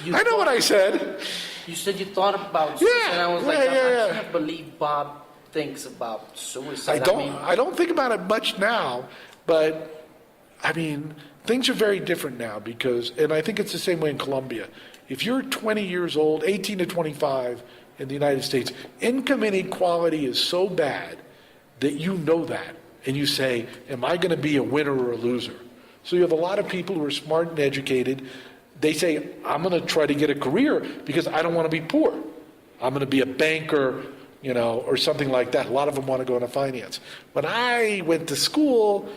you I know what I said. You said you thought about suicide. And I was like, I can't believe Bob thinks about suicide. I don't think about it much now, but things are very different now and I think it's the same way in Colombia. If you're 20 years old, 18 to 25 in the United States, income inequality is so bad that you know that. And you say, am I going to be a winner or a loser? So you have a lot of people who are smart and educated. They say, I'm going to try to get a career because I don't want to be poor. I'm going to be a banker, or something like that. A lot of them want to go into finance. When I went to school,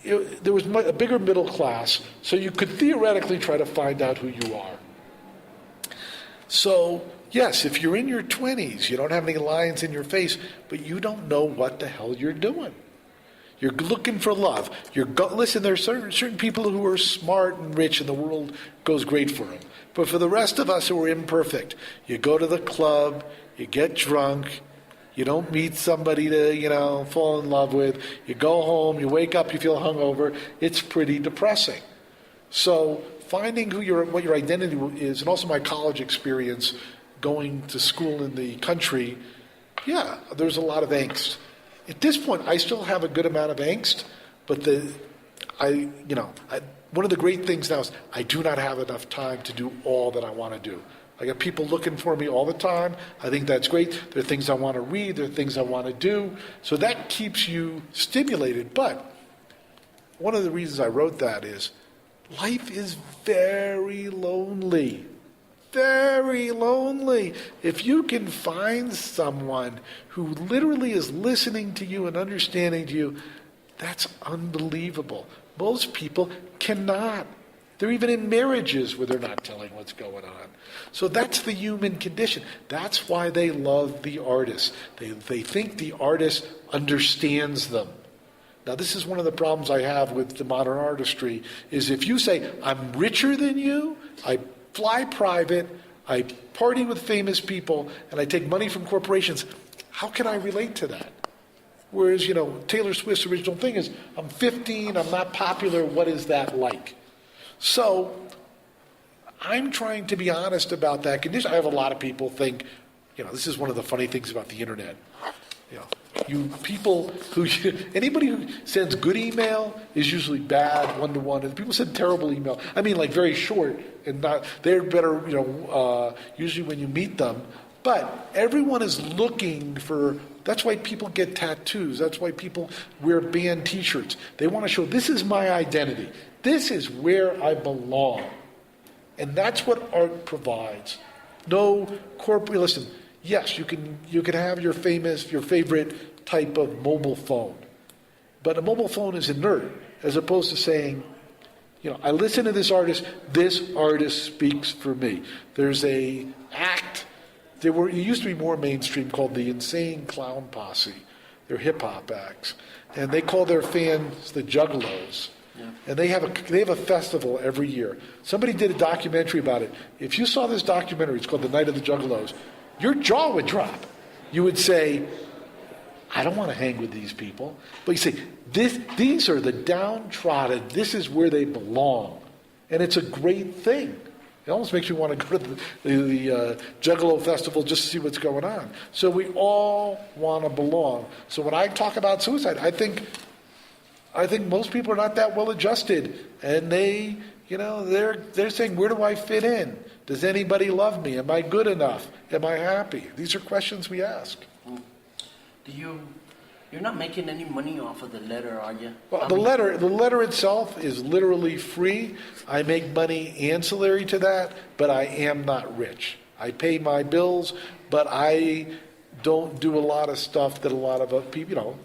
there was a bigger middle class, so you could theoretically try to find out who you are. So, yes, if you're in your 20s, you don't have any lines in your face, but you don't know what the hell you're doing. You're looking for love. Listen, there are certain people who are smart and rich and the world goes great for them. But for the rest of us who are imperfect, you go to the club, you get drunk, You don't meet somebody to, fall in love with. You go home, you wake up, you feel hungover. It's pretty depressing. So finding what your identity is, and also my college experience going to school in the country, yeah, there's a lot of angst. At this point, I still have a good amount of angst, but one of the great things now is I do not have enough time to do all that I want to do. I got people looking for me all the time. I think that's great. There are things I want to read. There are things I want to do. So that keeps you stimulated. But one of the reasons I wrote that is life is very lonely. Very lonely. If you can find someone who literally is listening to you and understanding to you, that's unbelievable. Most people cannot. They're even in marriages where they're not telling what's going on. So that's the human condition. That's why they love the artist. They think the artist understands them. Now, this is one of the problems I have with the modern artistry, is if you say, I'm richer than you, I fly private, I party with famous people, and I take money from corporations, how can I relate to that? Whereas, Taylor Swift's original thing is, I'm 15, I'm not popular, what is that like? So I'm trying to be honest about that condition. I have a lot of people think, this is one of the funny things about the internet. Anybody who sends good email is usually bad, one-to-one. And people send terrible email. I mean, like very short and not, they're better, usually when you meet them. But everyone is looking for, that's why people get tattoos. That's why people wear band t-shirts. They want to show, this is my identity. This is where I belong. And that's what art provides. No corporate, listen, yes, you can have your favorite type of mobile phone. But a mobile phone is inert, as opposed to saying, I listen to this artist speaks for me. There's a act, it used to be more mainstream, called the Insane Clown Posse. They're hip-hop acts. And they call their fans the Juggalos. Yeah. And they have a festival every year. Somebody did a documentary about it. If you saw this documentary, it's called The Night of the Juggalos, your jaw would drop. You would say, I don't want to hang with these people. But you say, these are the downtrodden. This is where they belong. And it's a great thing. It almost makes me want to go to the Juggalo Festival just to see what's going on. So we all want to belong. So when I talk about suicide, I think most people are not that well adjusted, and they're saying, where do I fit in? Does anybody love me? Am I good enough? Am I happy? These are questions we ask. You're not making any money off of the letter, are you? Well, the letter itself is literally free. I make money ancillary to that, but I am not rich. I pay my bills, but I don't do a lot of stuff that a lot of people,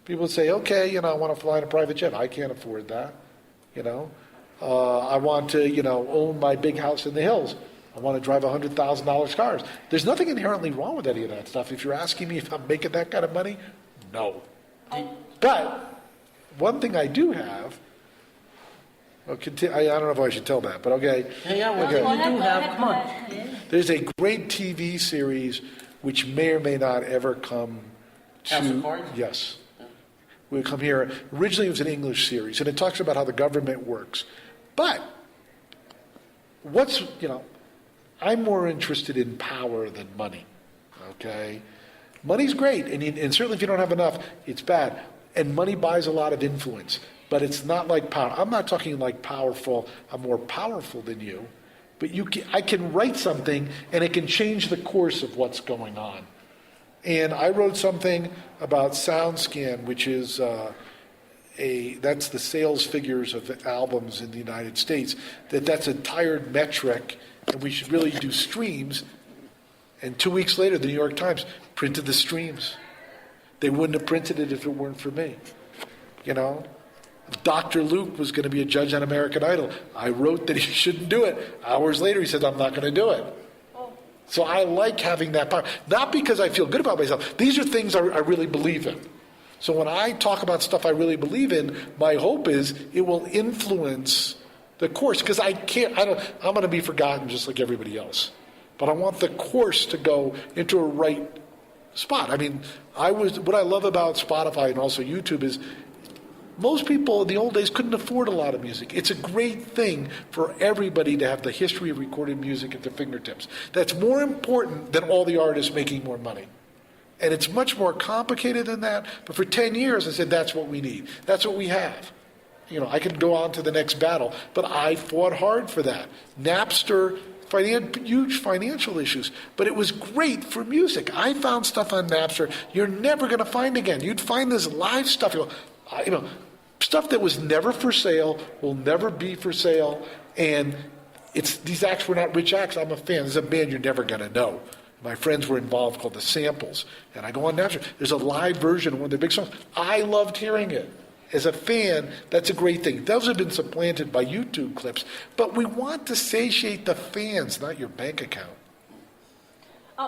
people say, okay, I want to fly in a private jet. I can't afford that, I want to, own my big house in the hills. I want to drive $100,000 cars. There's nothing inherently wrong with any of that stuff. If you're asking me if I'm making that kind of money, no. But one thing I do have, I don't know if I should tell that, but okay. Yeah, well, okay. You do have, come on. There's a great TV series which may or may not ever come to... House of Cards? Yes. Will come here. Originally it was an English series, and it talks about how the government works. But I'm more interested in power than money, okay? Money's great, and certainly if you don't have enough, it's bad. And money buys a lot of influence, but it's not like power. I'm not talking like powerful. I'm more powerful than you. But I can write something, and it can change the course of what's going on. And I wrote something about SoundScan, which is that's the sales figures of albums in the United States. That's a tired metric, and we should really do streams. And 2 weeks later, the New York Times printed the streams. They wouldn't have printed it if it weren't for me. Dr. Luke was going to be a judge on American Idol. I wrote that he shouldn't do it. Hours later, he said, I'm not going to do it. So I like having that power. Not because I feel good about myself. These are things I really believe in. So when I talk about stuff I really believe in, my hope is it will influence the course. Because I'm going to be forgotten just like everybody else. But I want the course to go into a right spot. I mean, what I love about Spotify and also YouTube is most people in the old days couldn't afford a lot of music. It's a great thing for everybody to have the history of recorded music at their fingertips. That's more important than all the artists making more money. And it's much more complicated than that. But for 10 years, I said, that's what we need. That's what we have. I can go on to the next battle. But I fought hard for that. Napster, huge financial issues. But it was great for music. I found stuff on Napster you're never going to find again. You'd find this live stuff. Stuff that was never for sale, will never be for sale. And these acts were not rich acts. I'm a fan. There's a band you're never going to know. My friends were involved called The Samples. And I go on Napster. There's a live version of one of their big songs. I loved hearing it. As a fan, that's a great thing. Those have been supplanted by YouTube clips. But we want to satiate the fans, not your bank account.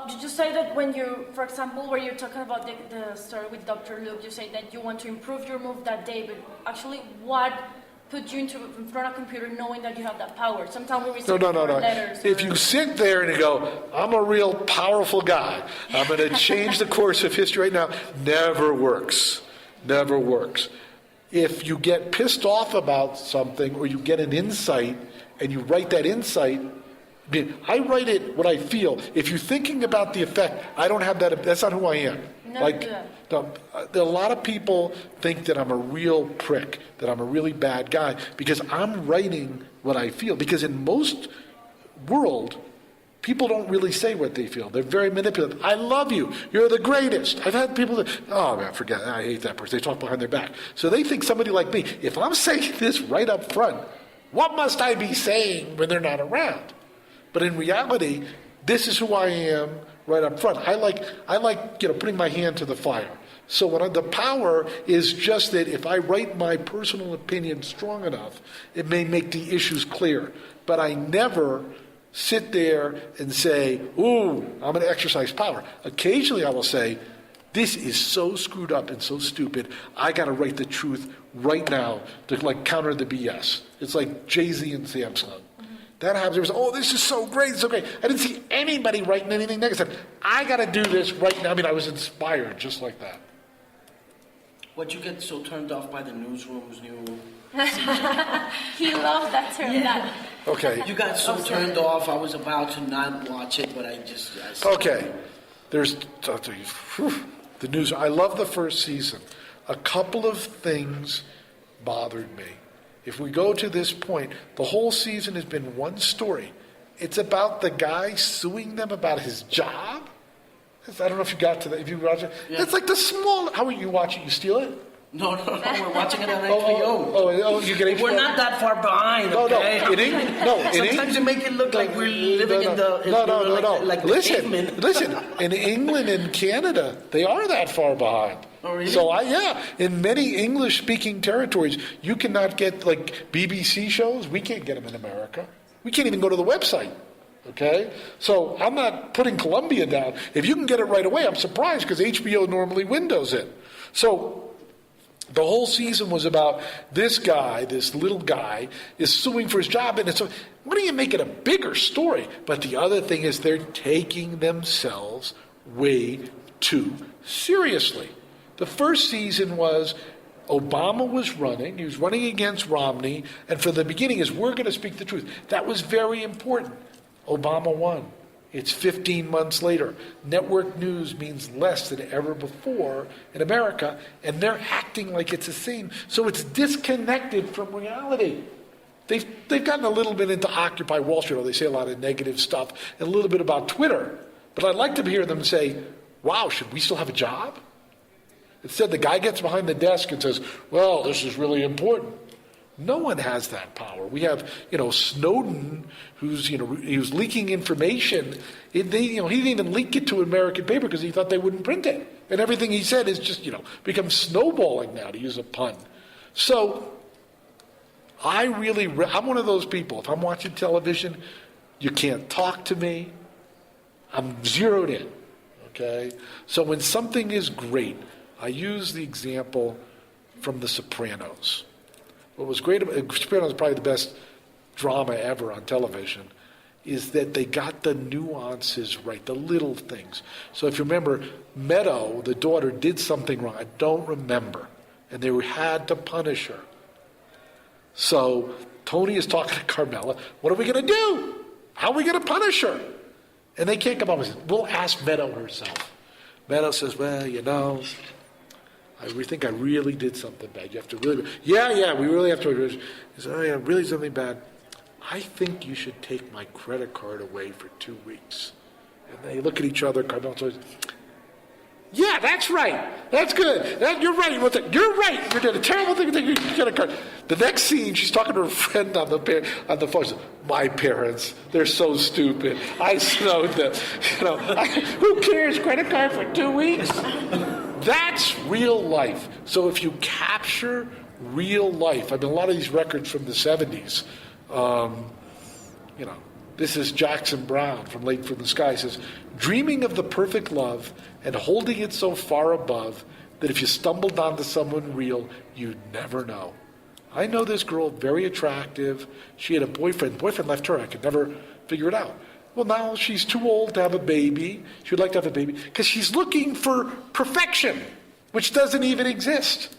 Did you say that when for example, where you're talking about the story with Dr. Luke, you say that you want to improve your move that day, but actually what put you in front of a computer knowing that you have that power? Sometimes we receive letters. If you sit there and you go, I'm a real powerful guy, I'm going to change the course of history right now, never works. Never works. If you get pissed off about something or you get an insight and you write that insight, I write it what I feel. If you're thinking about the effect, I don't have that. That's not who I am. There are a lot of people think that I'm a real prick, that I'm a really bad guy, because I'm writing what I feel. Because in most world, people don't really say what they feel. They're very manipulative. I love you. You're the greatest. I've had people that, oh man, forget it. I hate that person. They talk behind their back. So they think somebody like me, if I'm saying this right up front, what must I be saying when they're not around? But in reality, this is who I am right up front. I like putting my hand to the fire. So the power is just that if I write my personal opinion strong enough, it may make the issues clear. But I never sit there and say, ooh, I'm going to exercise power. Occasionally I will say, this is so screwed up and so stupid, I got to write the truth right now to counter the BS. It's like Jay-Z and Samsung. That happens. This is so great. It's so great. I didn't see anybody writing anything negative. I got to do this right now. I was inspired just like that. Why'd you get so turned off by the newsroom's new... He loves that term. Yeah. Okay. You got so turned off, I was about to not watch it, but I Okay. The news. I love the first season. A couple of things bothered me. If we go to this point, the whole season has been one story. It's about the guy suing them about his job. I don't know if you got to that. If you watch it, yeah. It's like the small. How you watch it? You steal it? No. We're watching it on HBO. You get HBO. We're not that far behind. Okay? Sometimes you make it look like we're living in the like listen. In England and Canada, they are that far behind. Oh, really? So in many English-speaking territories, you cannot get BBC shows. We can't get them in America. We can't even go to the website. Okay? So I'm not putting Colombia down. If you can get it right away, I'm surprised because HBO normally windows it. So the whole season was about this guy, this little guy, is suing for his job. And why don't you make it a bigger story? But the other thing is they're taking themselves way too seriously. The first season was Obama was running. He was running against Romney. And from the beginning is we're going to speak the truth. That was very important. Obama won. It's 15 months later. Network news means less than ever before in America, and they're acting like it's the same. So it's disconnected from reality. They've gotten a little bit into Occupy Wall Street. They say a lot of negative stuff, and a little bit about Twitter. But I'd like to hear them say, wow, should we still have a job? Instead, the guy gets behind the desk and says, well, this is really important. No one has that power. We have, Snowden, who's, he was leaking information. He didn't even leak it to American paper because he thought they wouldn't print it. And everything he said is just, become snowballing now, to use a pun. So I'm one of those people. If I'm watching television, you can't talk to me. I'm zeroed in. Okay? So when something is great, I use the example from The Sopranos. What was great about Sopranos is probably the best drama ever on television. is that they got the nuances right, the little things. So if you remember, Meadow, the daughter, did something wrong. I don't remember. And they had to punish her. So Tony is talking to Carmela. What are we going to do? How are we going to punish her? And they can't come up with it. We'll ask Meadow herself. Meadow says, well, I think I really did something bad. You have to really, we really have to. He said, oh yeah, really something bad. I think you should take my credit card away for 2 weeks. And they look at each other. Carmela says, yeah, that's right. That's good. You're right. You're right. You did a terrible thing. You get a card. The next scene, she's talking to her friend on the phone. She says, my parents, they're so stupid. I snowed them. Who cares? Credit card for 2 weeks? That's real life. So if you capture real life, a lot of these records from the 70s, this is Jackson Browne from Late from the Sky. He says, dreaming of the perfect love and holding it so far above that if you stumbled onto someone real, you'd never know. I know this girl, very attractive. She had a boyfriend. Boyfriend left her. I could never figure it out. Well, now she's too old to have a baby. She would like to have a baby because she's looking for perfection, which doesn't even exist.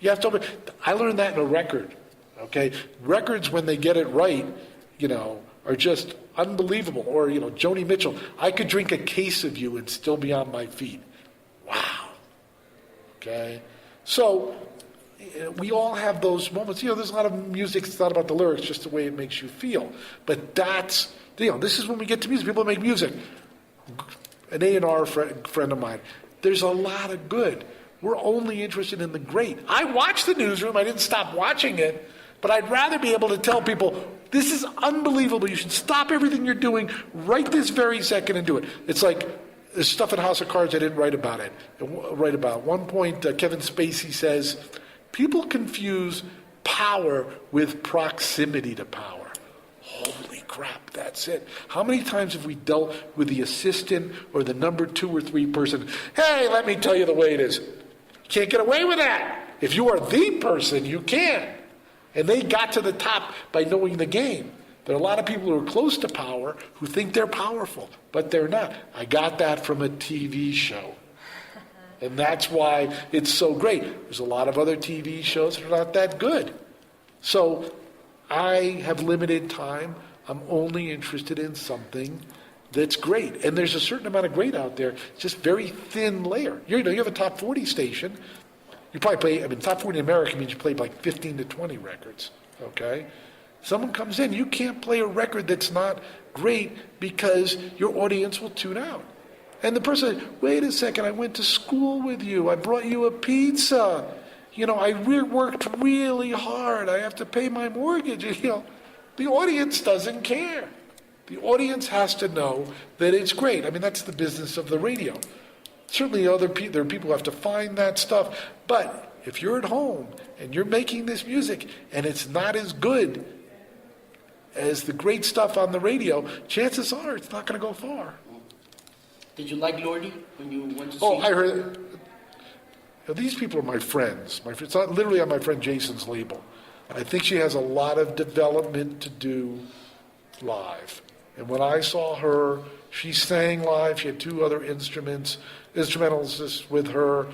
I learned that in a record. Okay, records when they get it right, are just unbelievable. Or Joni Mitchell, I could drink a case of you and still be on my feet. Wow. Okay, so we all have those moments. There's a lot of music. It's not about the lyrics, just the way it makes you feel. But that's this is when we get to music. People make music. An A&R friend of mine. There's a lot of good. We're only interested in the great. I watch the newsroom. I didn't stop watching it. But I'd rather be able to tell people, this is unbelievable. You should stop everything you're doing right this very second and do it. It's like there's stuff in House of Cards I didn't write about it. At one point, Kevin Spacey says, people confuse power with proximity to power. Holy crap, that's it. How many times have we dealt with the assistant or the number 2 or 3 person? Hey, let me tell you the way it is. You can't get away with that. If you are the person, you can. And they got to the top by knowing the game. There are a lot of people who are close to power who think they're powerful, but they're not. I got that from a TV show. And that's why it's so great. There's a lot of other TV shows that are not that good. So I have limited time. I'm only interested in something that's great. And there's a certain amount of great out there. It's just very thin layer. You have a top 40 station. You probably play, top 40 in America means you play like 15 to 20 records, okay? Someone comes in, you can't play a record that's not great because your audience will tune out. And the person says, wait a second, I went to school with you. I brought you a pizza. I worked really hard. I have to pay my mortgage. The audience doesn't care. The audience has to know that it's great. That's the business of the radio. Certainly there are people who have to find that stuff. But if you're at home and you're making this music and it's not as good as the great stuff on the radio, chances are it's not going to go far. Did you like Lordy when you went to see I heard. These people are my friends. It's not literally on my friend Jason's label. I think she has a lot of development to do live. And when I saw her, she sang live. She had 2 other instrumentals with her,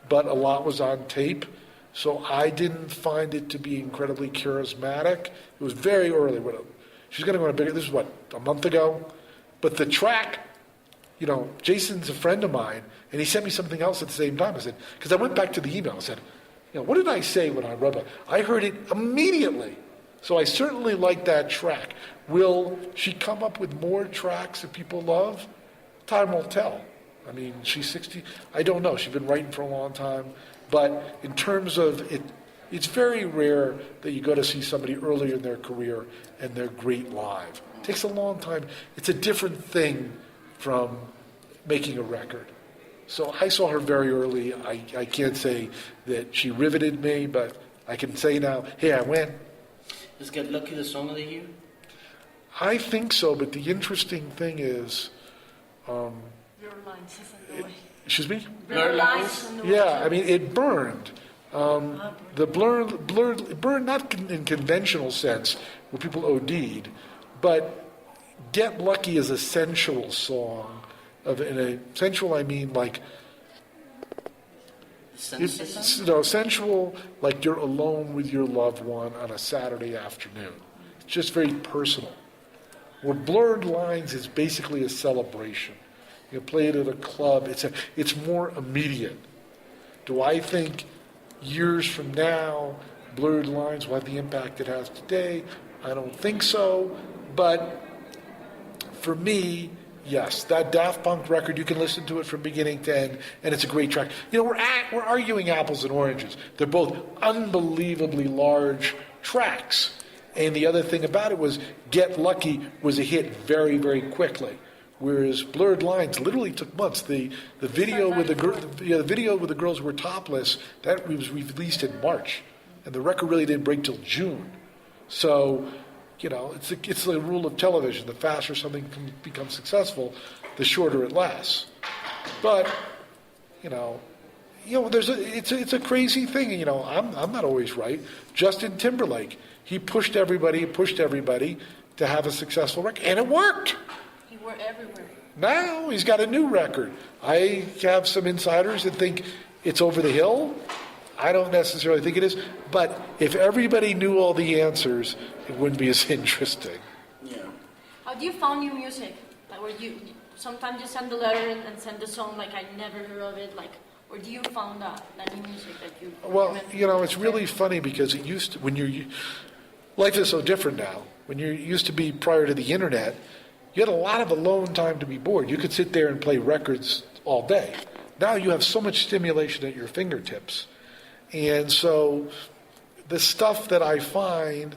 but a lot was on tape. So I didn't find it to be incredibly charismatic. It was very early. She's going to go on a bigger. This is a month ago? But the track, Jason's a friend of mine, and he sent me something else at the same time. I said, because I went back to the email. I said, what did I say when I wrote it? I heard it immediately. So I certainly like that track. Will she come up with more tracks that people love? Time will tell. She's 60. I don't know. She's been writing for a long time. But in terms of it, it's very rare that you go to see somebody earlier in their career and they're great live. It takes a long time. It's a different thing from making a record. So I saw her very early. I can't say that she riveted me, but I can say now, hey, I went. Is Get Lucky the song of the year? I think so, but the interesting thing is... Your lines isn't the way. Excuse me? Blur lines? Yeah, it burned. The blur burned not in conventional sense, where people OD'd, but Get Lucky is a sensual song. Sensual, I mean like, sensual, like you're alone with your loved one on a Saturday afternoon. It's just very personal. Where Blurred Lines is basically a celebration. You play it at a club. It's more immediate. Do I think years from now, Blurred Lines will have the impact it has today? I don't think so. But for me, yes, that Daft Punk record, you can listen to it from beginning to end, and it's a great track. We're arguing apples and oranges. They're both unbelievably large tracks. And the other thing about it was Get Lucky was a hit very, very quickly. Whereas Blurred Lines literally took months. The video with the video with the girls who were topless, that was released in March, and the record really didn't break till June. So, it's the rule of television: the faster something can become successful, the shorter it lasts. But it's a crazy thing. I'm not always right. Justin Timberlake, he pushed everybody to have a successful record, and it worked. We're everywhere. Now he's got a new record. I have some insiders that think it's over the hill. I don't necessarily think it is. But if everybody knew all the answers, it wouldn't be as interesting. Yeah. How do you found new music? Like, where sometimes you send a letter and send the song like I never heard of it, like, or do you found that new music that you? Well, it's really funny because it used to, life is so different now. When you used to be prior to the internet, you had a lot of alone time to be bored. You could sit there and play records all day. Now you have so much stimulation at your fingertips. And so the stuff that I find,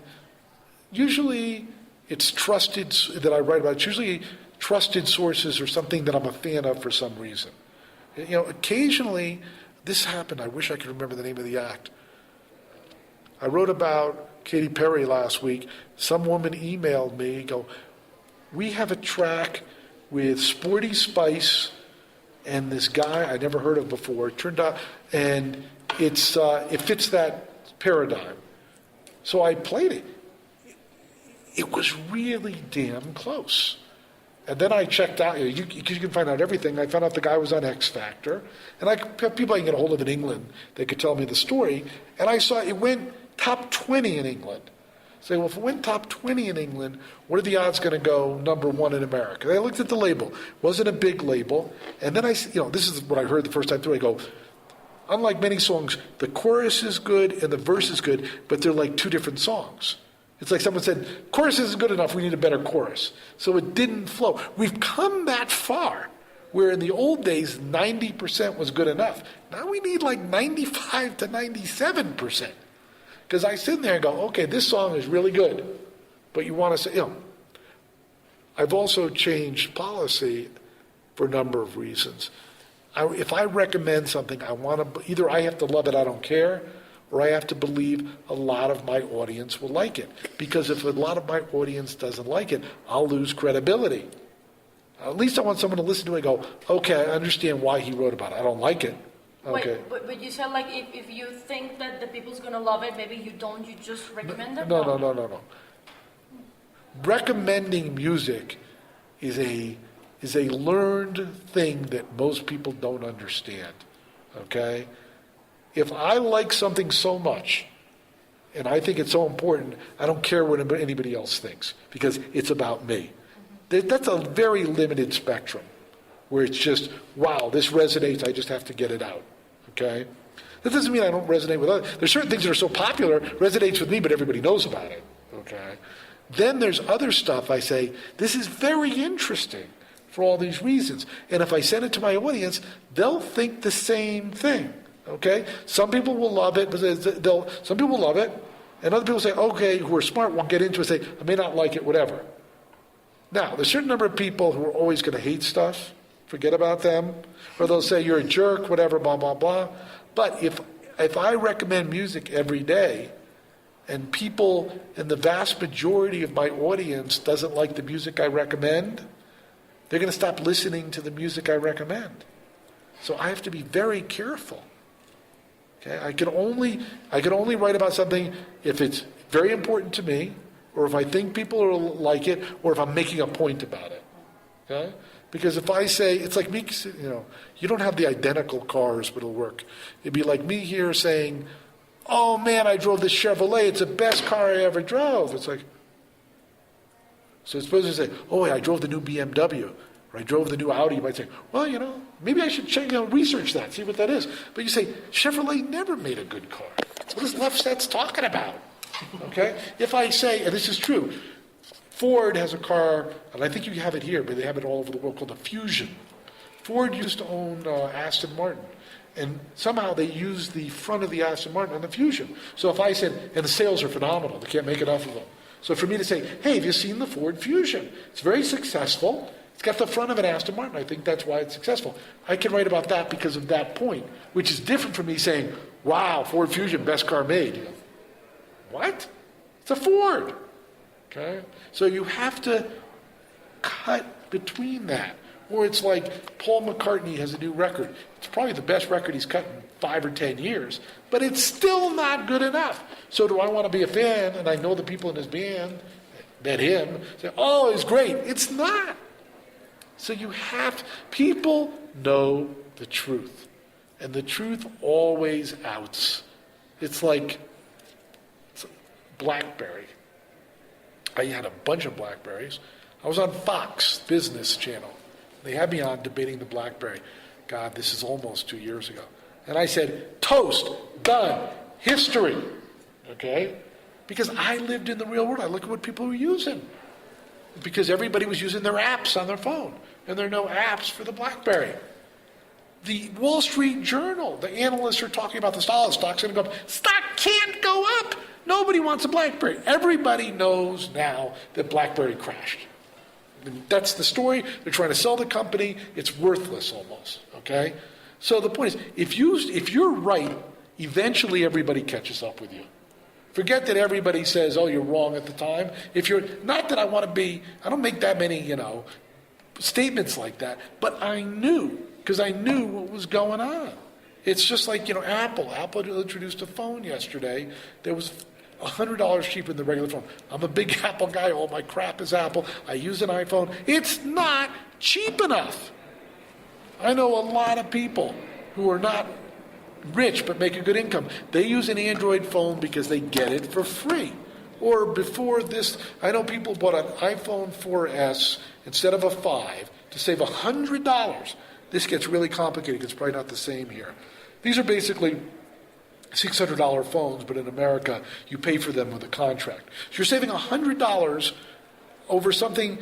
usually it's trusted, that I write about, it's usually trusted sources or something that I'm a fan of for some reason. Occasionally, this happened. I wish I could remember the name of the act. I wrote about Katy Perry last week. Some woman emailed me, we have a track with Sporty Spice and this guy I never heard of before. It turned out, and it fits that paradigm. So I played it. It was really damn close. And then I checked out, because you can find out everything. I found out the guy was on X Factor. And I have people I can get a hold of in England that could tell me the story. And I saw it went top 20 in England. Say, well, if it went top 20 in England, what are the odds going to go number one in America? And I looked at the label. It wasn't a big label. And then this is what I heard the first time through. I go, unlike many songs, the chorus is good and the verse is good, but they're like two different songs. It's like someone said, chorus isn't good enough, we need a better chorus. So it didn't flow. We've come that far, where in the old days, 90% was good enough. Now we need like 95 to 97%. Because I sit there and go, okay, this song is really good. But you want to say, I've also changed policy for a number of reasons. If I recommend something, either I have to love it, I don't care, or I have to believe a lot of my audience will like it. Because if a lot of my audience doesn't like it, I'll lose credibility. At least I want someone to listen to it and go, okay, I understand why he wrote about it. I don't like it. Okay. Wait, but you said like if you think that the people's going to love it, maybe you don't, you just recommend them? No. Recommending music is a learned thing that most people don't understand. Okay? If I like something so much, and I think it's so important, I don't care what anybody else thinks, because it's about me. That's a very limited spectrum, where it's just, wow, this resonates, I just have to get it out. Okay? That doesn't mean I don't resonate with others. There's certain things that are so popular, resonates with me, but everybody knows about it. Okay? Then there's other stuff I say, this is very interesting for all these reasons. And if I send it to my audience, they'll think the same thing. Okay? Some people will love it, some people will love it, and other people say, okay, who are smart won't get into it, say, I may not like it, whatever. Now, there's a certain number of people who are always going to hate stuff. Forget about them. Or they'll say, you're a jerk, whatever, blah, blah, blah. But if I recommend music every day, and people in the vast majority of my audience doesn't like the music I recommend, they're going to stop listening to the music I recommend. So I have to be very careful. Okay? I can only write about something if it's very important to me, or if I think people will like it, or if I'm making a point about it. Okay? Because if I say, it's like me, you don't have the identical cars, but it'll work. It'd be like me here saying, oh man, I drove this Chevrolet, it's the best car I ever drove. It's like, so it's supposed to say, oh, I drove the new BMW, or I drove the new Audi. You might say, well, maybe I should check research that, see what that is. But you say, Chevrolet never made a good car. What is Lefsetz talking about? Okay? If I say, and this is true, Ford has a car, and I think you have it here, but they have it all over the world, called the Fusion. Ford used to own Aston Martin, and somehow they used the front of the Aston Martin on the Fusion. So if I said, and the sales are phenomenal, they can't make enough of them. So for me to say, hey, have you seen the Ford Fusion? It's very successful. It's got the front of an Aston Martin. I think that's why it's successful. I can write about that because of that point, which is different from me saying, wow, Ford Fusion, best car made. You go, what? It's a Ford. Okay? So you have to cut between that. Or it's like Paul McCartney has a new record. It's probably the best record he's cut in 5 or 10 years, but it's still not good enough. So do I want to be a fan, and I know the people in his band, met him, say, oh, it's great. It's not. So people know the truth. And the truth always outs. It's like BlackBerry. I had a bunch of BlackBerries. I was on Fox Business Channel. They had me on debating the BlackBerry. God, this is almost 2 years ago. And I said, toast, done, history. Okay? Because I lived in the real world. I look at what people were using. Because everybody was using their apps on their phone. And there are no apps for the BlackBerry. The Wall Street Journal, the analysts are talking about the stock's going to go up. Stock can't go up. Nobody wants a BlackBerry. Everybody knows now that BlackBerry crashed. And that's the story. They're trying to sell the company. It's worthless almost. Okay? So the point is, if you're right, eventually everybody catches up with you. Forget that everybody says, oh, you're wrong at the time. Not that I don't make that many, statements like that, but I knew, because I knew what was going on. It's just like, Apple. Apple introduced a phone yesterday that was $100 cheaper than the regular phone. I'm a big Apple guy. All my crap is Apple. I use an iPhone. It's not cheap enough. I know a lot of people who are not rich but make a good income. They use an Android phone because they get it for free. Or before this, I know people bought an iPhone 4S instead of a 5 to save $100. This gets really complicated because it's probably not the same here. These are basically $600 phones, but in America, you pay for them with a contract. So you're saving $100 over something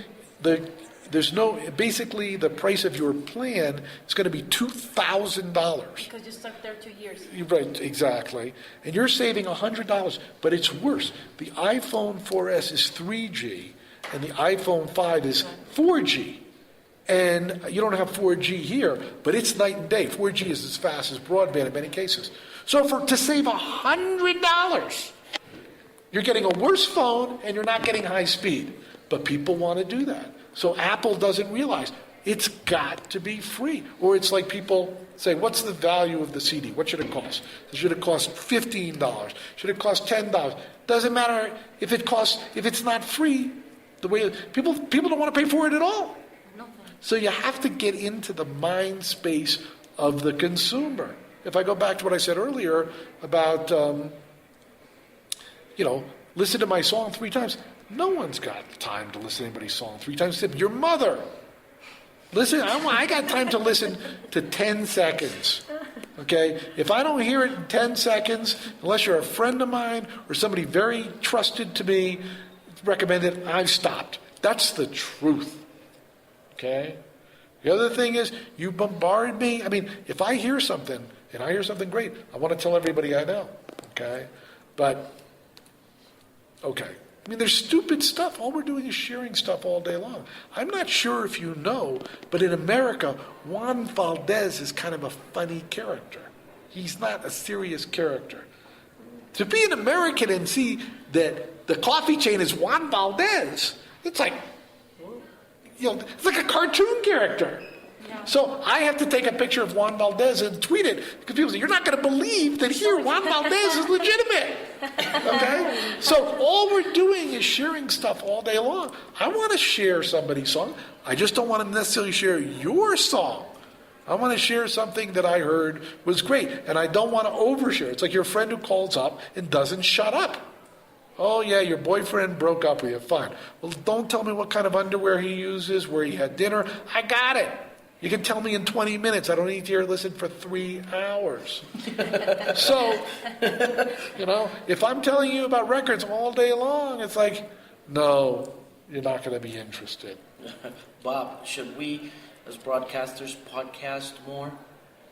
basically the price of your plan is going to be $2,000. Because you stuck there 2 years. Right, exactly. And you're saving $100, but it's worse. The iPhone 4S is 3G, and the iPhone 5 is 4G. And you don't have 4G here, but it's night and day. 4G is as fast as broadband in many cases. So to save $100, you're getting a worse phone and you're not getting high speed. But people want to do that. So Apple doesn't realize it's got to be free. Or it's like people say, what's the value of the CD? What should it cost? Should it cost $15? Should it cost $10? Doesn't matter if it's not free. The way people don't want to pay for it at all. So you have to get into the mind space of the consumer. If I go back to what I said earlier about, listen to my song 3 times. No one's got time to listen to anybody's song 3 times except your mother. Listen, I got time to listen to 10 seconds. Okay? If I don't hear it in 10 seconds, unless you're a friend of mine or somebody very trusted to me, recommended, I've stopped. That's the truth. Okay? The other thing is, you bombard me. I mean, if I hear something, and I hear something great, I want to tell everybody I know. Okay? But, okay. I mean, there's stupid stuff. All we're doing is sharing stuff all day long. I'm not sure if you know, but in America, Juan Valdez is kind of a funny character. He's not a serious character. To be an American and see that the coffee chain is Juan Valdez, it's like, it's like a cartoon character. So I have to take a picture of Juan Valdez and tweet it because people say, you're not going to believe that here Juan Valdez is legitimate. Okay? So all we're doing is sharing stuff all day long. I want to share somebody's song. I just don't want to necessarily share your song. I want to share something that I heard was great, and I don't want to overshare. It's like your friend who calls up and doesn't shut up. Oh, yeah, your boyfriend broke up with you. Fine. Well, don't tell me what kind of underwear he uses, where he had dinner. I got it. You can tell me in 20 minutes. I don't need to hear listen for 3 hours. So, if I'm telling you about records all day long, it's like, no, you're not going to be interested. Bob, should we, as broadcasters, podcast more?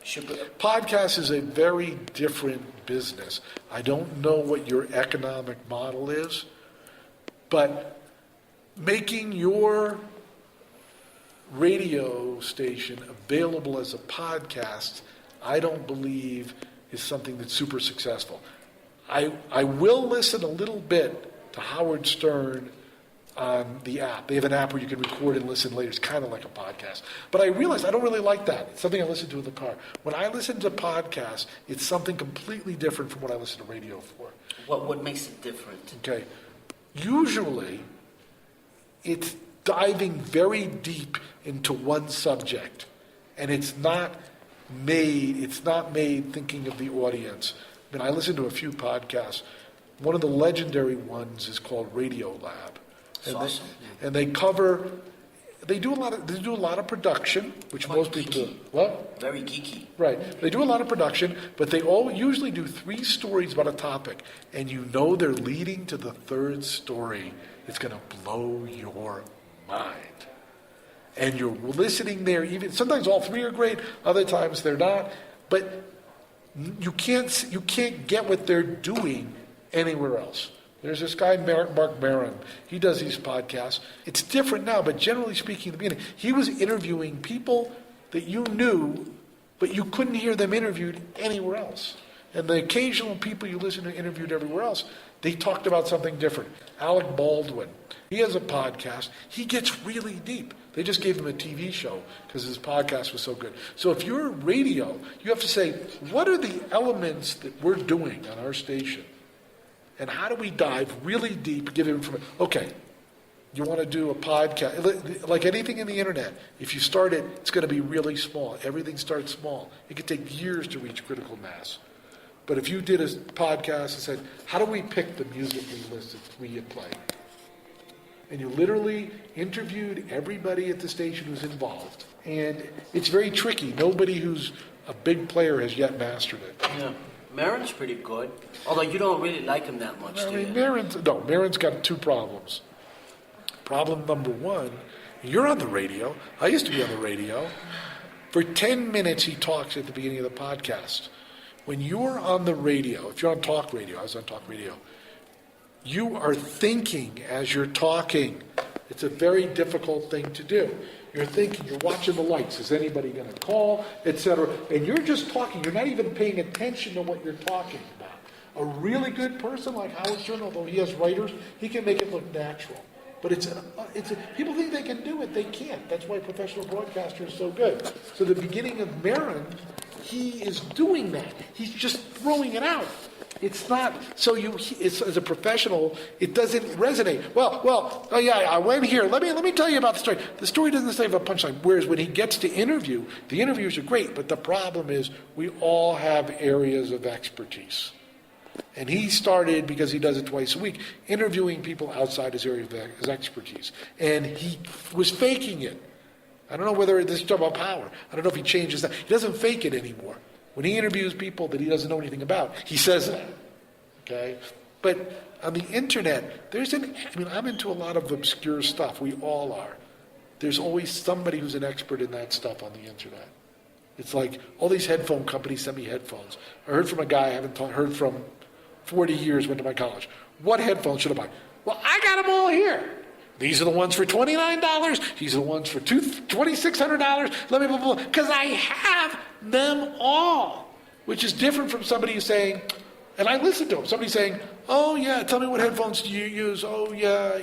Podcast is a very different business. I don't know what your economic model is, but making your radio station available as a podcast, I don't believe is something that's super successful. I will listen a little bit to Howard Stern on the app. They have an app where you can record and listen later. It's kind of like a podcast. But I realized I don't really like that. It's something I listen to in the car. When I listen to podcasts, it's something completely different from what I listen to radio for. What makes it different? Okay. Usually, it's diving very deep into one subject. And it's not made thinking of the audience. I mean, I listen to a few podcasts. One of the legendary ones is called Radio Lab. And awesome. They do a lot of production, which Quite most people geeky. do. What? Very geeky. Right. They do a lot of production, but they all usually do 3 stories about a topic, and they're leading to the 3rd story. It's going to blow your mind. And you're listening there, even sometimes all 3 are great, other times they're not, but you can't get what they're doing anywhere else. There's this guy, Mark Maron. He does these podcasts. It's different now, but generally speaking, in the beginning, he was interviewing people that you knew, but you couldn't hear them interviewed anywhere else. And the occasional people you listen to interviewed everywhere else, they talked about something different. Alec Baldwin, he has a podcast. He gets really deep. They just gave him a TV show because his podcast was so good. So if you're radio, you have to say, what are the elements that we're doing on our station? And how do we dive really deep, give information? Okay, you want to do a podcast, like anything in the internet, if you start it, it's going to be really small. Everything starts small. It could take years to reach critical mass. But if you did a podcast and said, how do we pick the music we play? And you literally interviewed everybody at the station who's involved. And it's very tricky. Nobody who's a big player has yet mastered it. Yeah. Maron's pretty good, although you don't really like him that much, do you? Maron's got 2 problems. Problem number 1, you're on the radio. I used to be on the radio. For 10 minutes he talks at the beginning of the podcast. When you're on the radio, if you're on talk radio, I was on talk radio, you are thinking as you're talking. It's a very difficult thing to do. You're thinking, you're watching the lights. Is anybody going to call, etc.? And you're just talking. You're not even paying attention to what you're talking about. A really good person like Howard Stern, although he has writers, he can make it look natural. But people think they can do it. They can't. That's why professional broadcaster is so good. So the beginning of Maron, he is doing that. He's just throwing it out. It's not, as a professional, it doesn't resonate. Well, oh yeah, I went here. Let me tell you about the story. The story doesn't say a punchline. Whereas when he gets to interview, the interviews are great, but the problem is we all have areas of expertise. And he started, because he does it twice a week, interviewing people outside his area of his expertise. And he was faking it. I don't know whether this is talking about power. I don't know if he changes that. He doesn't fake it anymore. When he interviews people that he doesn't know anything about, he says that. Okay? But on the internet, I'm into a lot of obscure stuff. We all are. There's always somebody who's an expert in that stuff on the internet. It's like all these headphone companies send me headphones. I heard from a guy I haven't heard from 40 years, went to my college. What headphones should I buy? Well, I got them all here. These are the ones for $29. These are the ones for $2,600. Let me blah, blah, blah. Because I have them all. Which is different from somebody who's saying, and I listen to him, somebody saying, oh yeah, tell me what headphones do you use? Oh yeah,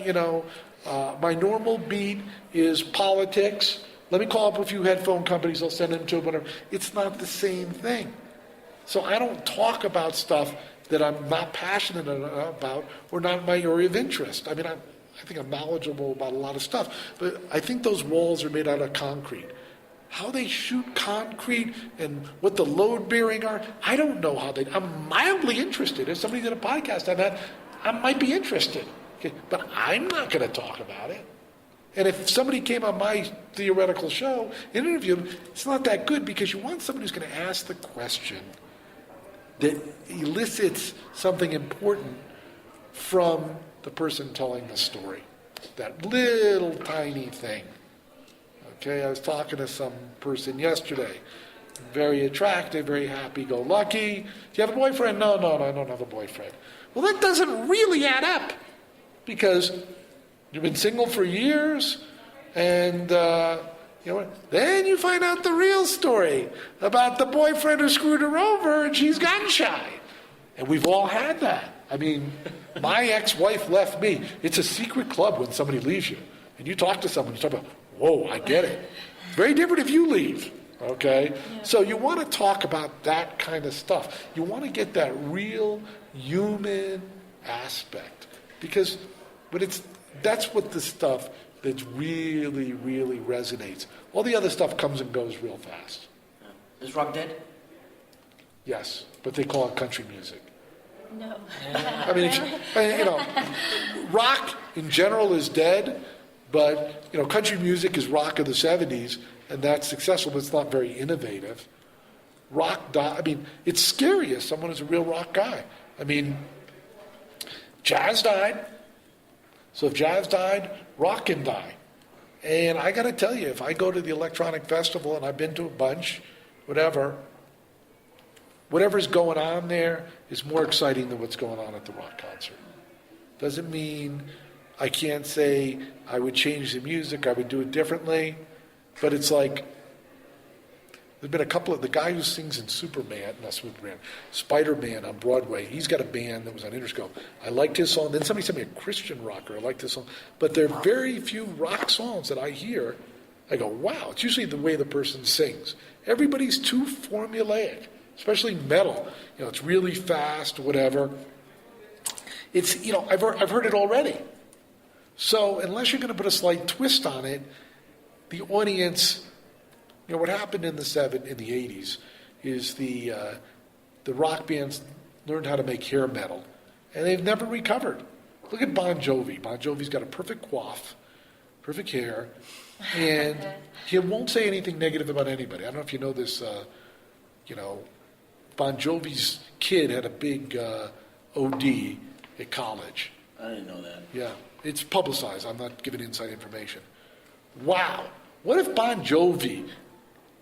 my normal beat is politics. Let me call up a few headphone companies, I'll send them to whatever. It's not the same thing. So I don't talk about stuff that I'm not passionate about or not my area of interest. I mean, I think I'm knowledgeable about a lot of stuff, but I think those walls are made out of concrete. How they shoot concrete and what the load bearing are, I don't know how I'm mildly interested. If somebody did a podcast on that, I might be interested. Okay? But I'm not going to talk about it. And if somebody came on my theoretical show and interviewed them, it's not that good because you want somebody who's going to ask the question that elicits something important from the person telling the story. That little tiny thing. Okay, I was talking to some person yesterday. Very attractive, very happy-go-lucky. Do you have a boyfriend? No, I don't have a boyfriend. Well, that doesn't really add up because you've been single for years and then you find out the real story about the boyfriend who screwed her over and she's gun shy. And we've all had that. I mean, my ex-wife left me. It's a secret club when somebody leaves you. And you talk to someone, you talk about, whoa, I get it. It's very different if you leave, okay? Yeah. So you want to talk about that kind of stuff. You want to get that real human aspect. That's what the stuff that really, really resonates. All the other stuff comes and goes real fast. Is rock dead? Yes, but they call it country music. No. I mean, rock in general is dead, but country music is rock of the 70s, and that's successful, but it's not very innovative. Rock died. I mean, it's scary as someone who's a real rock guy. I mean, jazz died. So if jazz died, rock can die. And I got to tell you, if I go to the electronic festival, and I've been to a bunch, whatever's going on there is more exciting than what's going on at the rock concert. Doesn't mean I can't say I would change the music, I would do it differently, but it's like, there's been a couple of, the guy who sings in Spider-Man on Broadway, he's got a band that was on Interscope. I liked his song, then somebody sent me a Christian rocker, I liked his song, but there are very few rock songs that I hear, I go, wow, it's usually the way the person sings. Everybody's too formulaic. Especially metal, it's really fast, whatever. It's, I've heard it already. So unless you're going to put a slight twist on it, the audience, what happened in the 80s is the rock bands learned how to make hair metal, and they've never recovered. Look at Bon Jovi. Bon Jovi's got a perfect coif, perfect hair, and he won't say anything negative about anybody. I don't know if you know this, Bon Jovi's kid had a big OD at college. I didn't know that. Yeah, it's publicized. I'm not giving inside information. Wow. What if Bon Jovi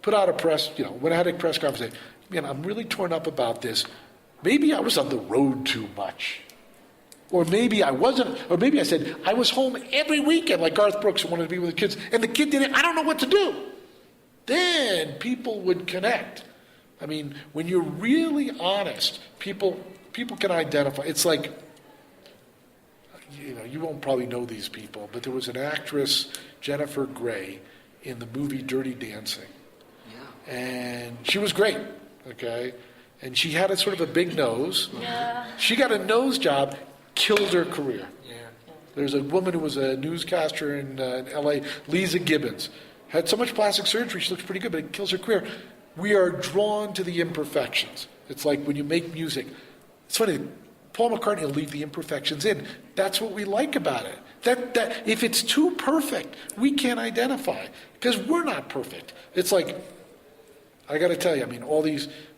put out a press, when I had a press conference, man, I'm really torn up about this. Maybe I was on the road too much. Or maybe I wasn't, or maybe I said, I was home every weekend like Garth Brooks who wanted to be with the kids, and the kid didn't, I don't know what to do. Then people would connect. I mean, when you're really honest, people can identify. It's like, you won't probably know these people, but there was an actress, Jennifer Grey, in the movie Dirty Dancing. Yeah. And she was great, okay? And she had a sort of a big nose. Yeah. She got a nose job, killed her career. Yeah. There's a woman who was a newscaster in L.A., Lisa Gibbons. Had so much plastic surgery, she looks pretty good, but it kills her career. We are drawn to the imperfections. It's like when you make music. It's funny, Paul McCartney will leave the imperfections in. That's what we like about it. That if it's too perfect, we can't identify because we're not perfect. It's like, I got to tell you,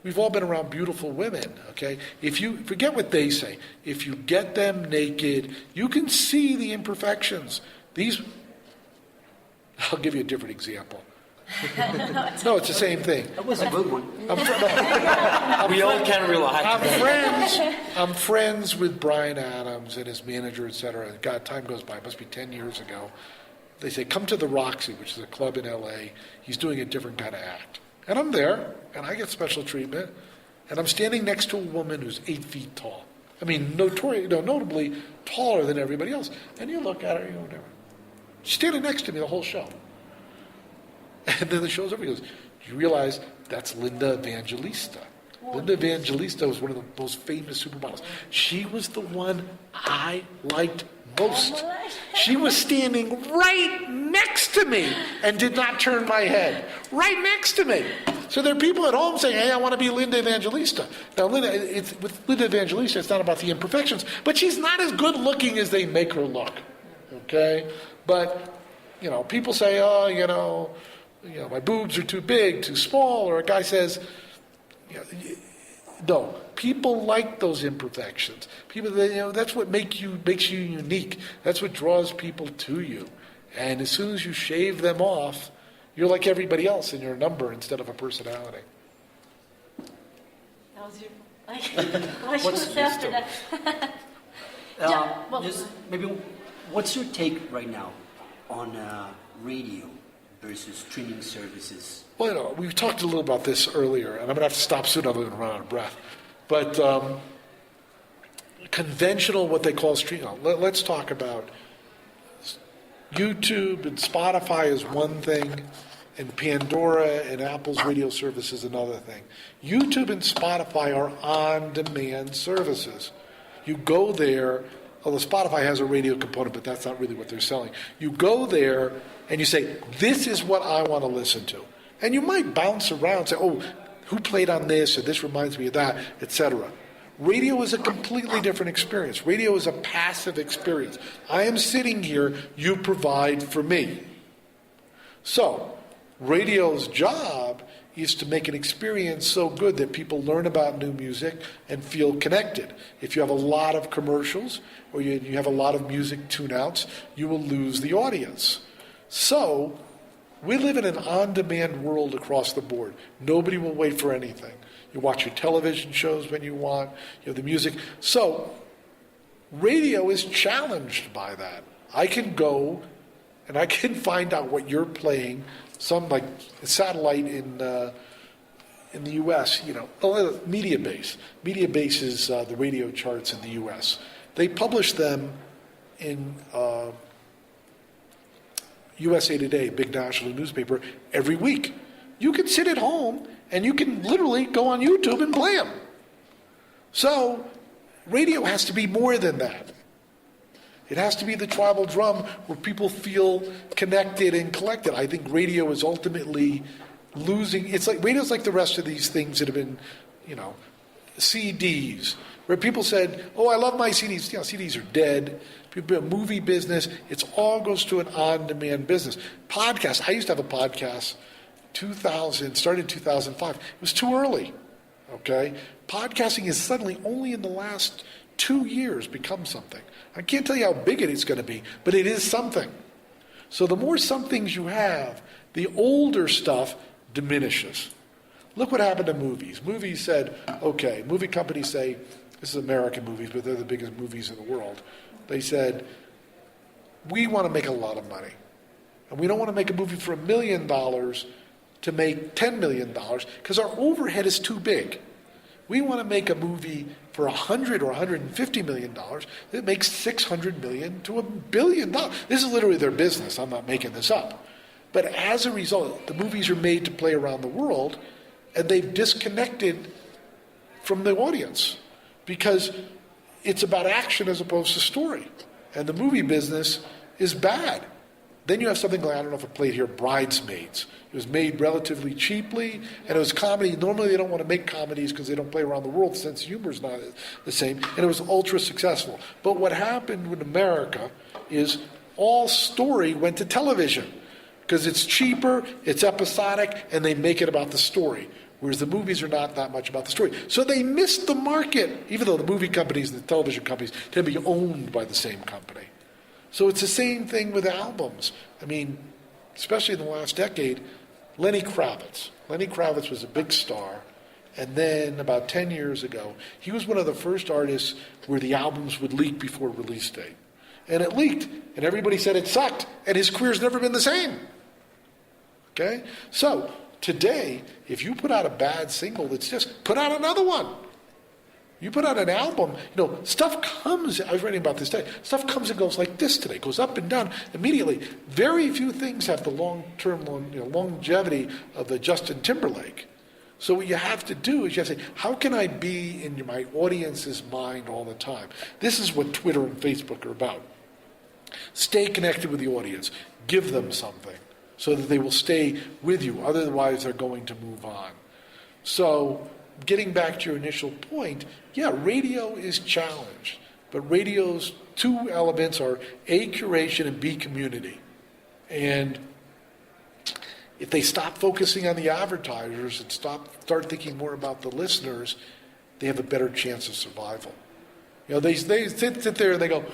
we've all been around beautiful women, okay? If you forget what they say, if you get them naked, you can see the imperfections. I'll give you a different example. No, it's the same thing. That was a good one. We all can rely. I'm friends with Bryan Adams and his manager, etc. God, time goes by. It must be 10 years ago. They say, come to the Roxy, which is a club in L.A. He's doing a different kind of act. And I'm there, and I get special treatment. And I'm standing next to a woman who's 8 feet tall. Notably taller than everybody else. And you look at her, whatever. She's standing next to me the whole show. And then the show's over. He goes, do you realize that's Linda Evangelista? Linda Evangelista was one of the most famous supermodels. She was the one I liked most. She was standing right next to me and did not turn my head. Right next to me. So there are people at home saying, hey, I want to be Linda Evangelista. Now, with Linda Evangelista, it's not about the imperfections, but she's not as good looking as they make her look. Okay? But, people say, my boobs are too big, too small, or a guy says, no, people like those imperfections. People, that's what makes you unique. That's what draws people to you. And as soon as you shave them off, you're like everybody else, and you're a number instead of a personality. That was your. What should we say after that? Maybe, what's your take right now on radio versus streaming services? Well, we've talked a little about this earlier, and I'm going to have to stop soon, other than run out of breath. But conventional, what they call streaming. Let's talk about YouTube and Spotify is one thing, and Pandora and Apple's radio service is another thing. YouTube and Spotify are on-demand services. You go there, although Spotify has a radio component, but that's not really what they're selling. You go there and you say, this is what I want to listen to. And you might bounce around and say, oh, who played on this, or this reminds me of that, etc. Radio is a completely different experience. Radio is a passive experience. I am sitting here, you provide for me. So, radio's job is to make an experience so good that people learn about new music and feel connected. If you have a lot of commercials, or you have a lot of music tune-outs, you will lose the audience. So, we live in an on-demand world across the board. Nobody will wait for anything. You watch your television shows when you want. You have the music. So, radio is challenged by that. I can go and I can find out what you're playing. Some like satellite in the U.S. Media Base. Media Base is the radio charts in the U.S. They publish them in USA Today, big national newspaper, every week. You can sit at home and you can literally go on YouTube and play them. So, radio has to be more than that. It has to be the tribal drum where people feel connected and collected. I think radio is ultimately losing. Radio's like the rest of these things that have been, CDs, where people said, oh, I love my CDs. CDs are dead. People, movie business, it all goes to an on-demand business. Podcasts, I used to have a podcast, started in 2005. It was too early, okay? Podcasting is suddenly only in the last 2 years become something. I can't tell you how big it is going to be, but it is something. So the more somethings you have, the older stuff diminishes. Look what happened to movies. Movies said, okay, movie companies say, this is American movies, but they're the biggest movies in the world. They said, we want to make a lot of money. And we don't want to make a movie for $1 million to make $10 million because our overhead is too big. We want to make a movie for $100 or $150 million that makes $600 million to $1 billion. This is literally their business. I'm not making this up. But as a result, the movies are made to play around the world, and they've disconnected from the audience because it's about action as opposed to story. And the movie business is bad. Then you have something like, I don't know if it played here, Bridesmaids. It was made relatively cheaply, and it was comedy. Normally they don't want to make comedies because they don't play around the world. The sense of humor is not the same. And it was ultra successful. But what happened in America is all story went to television because it's cheaper, it's episodic, and they make it about the story. Whereas the movies are not that much about the story. So they missed the market, even though the movie companies and the television companies tend to be owned by the same company. So it's the same thing with albums. I mean, especially in the last decade, Lenny Kravitz. Lenny Kravitz was a big star. And then about 10 years ago, he was one of the first artists where the albums would leak before release date. And it leaked. And everybody said it sucked. And his career's never been the same. Okay? So today, if you put out a bad single, it's just put out another one. You put out an album, stuff comes, I was reading about this today, stuff comes and goes like this today, goes up and down immediately. Very few things have the long-term longevity of the Justin Timberlake. So what you have to do is you have to say, how can I be in my audience's mind all the time? This is what Twitter and Facebook are about. Stay connected with the audience. Give them something so that they will stay with you. Otherwise, they're going to move on. So getting back to your initial point, yeah, radio is challenged. But radio's two elements are A, curation, and B, community. And if they stop focusing on the advertisers and start thinking more about the listeners, they have a better chance of survival. They sit there and they go,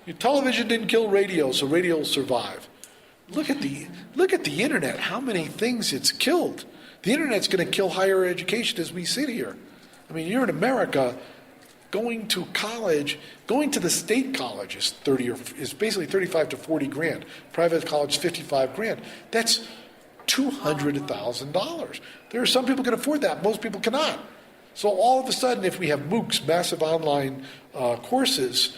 your television didn't kill radio, so radio will survive. Look at the internet, how many things it's killed. The internet's going to kill higher education as we sit here. I mean, you're in America, going to college, going to the state college is basically 35 to 40 grand. Private college, 55 grand. That's $200,000. There are some people who can afford that. Most people cannot. So all of a sudden, if we have MOOCs, massive online courses,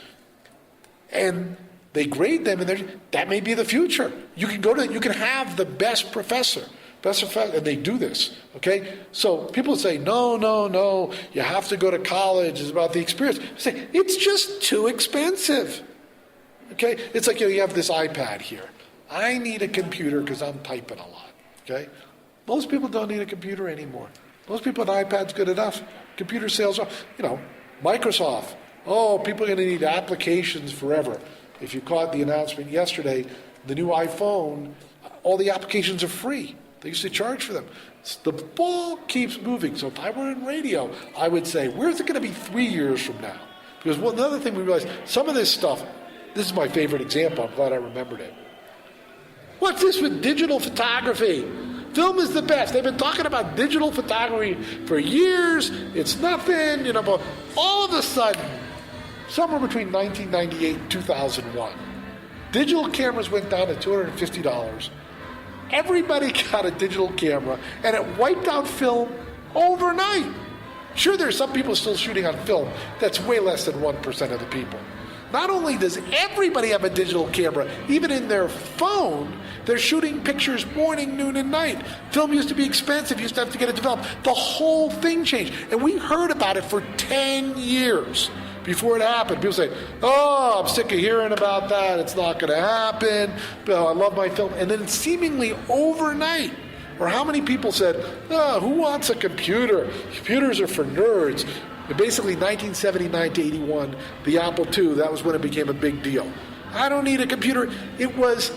and they grade them, and that may be the future. You can have the best professor, and they do this, okay? So people say, no, you have to go to college, it's about the experience. I say, it's just too expensive, okay? It's like, you have this iPad here. I need a computer because I'm typing a lot, okay? Most people don't need a computer anymore. Most people, an iPad's good enough. Computer sales are, Microsoft. Oh, people are going to need applications forever. If you caught the announcement yesterday, the new iPhone, all the applications are free. They used to charge for them. The ball keeps moving. So if I were in radio, I would say, where's it going to be 3 years from now? Because another thing we realized, some of this stuff, this is my favorite example. I'm glad I remembered it. What's this with digital photography? Film is the best. They've been talking about digital photography for years. It's nothing, but all of a sudden, somewhere between 1998 and 2001, digital cameras went down to $250. Everybody got a digital camera, and it wiped out film overnight. Sure, there's some people still shooting on film. That's way less than 1% of the people. Not only does everybody have a digital camera, even in their phone, they're shooting pictures morning, noon, and night. Film used to be expensive. You used to have to get it developed. The whole thing changed. And we heard about it for 10 years before it happened. People say, oh, I'm sick of hearing about that. It's not going to happen. I love my film. And then seemingly overnight, or how many people said, oh, who wants a computer? Computers are for nerds. And basically 1979 to 81, the Apple II, that was when it became a big deal. I don't need a computer. It was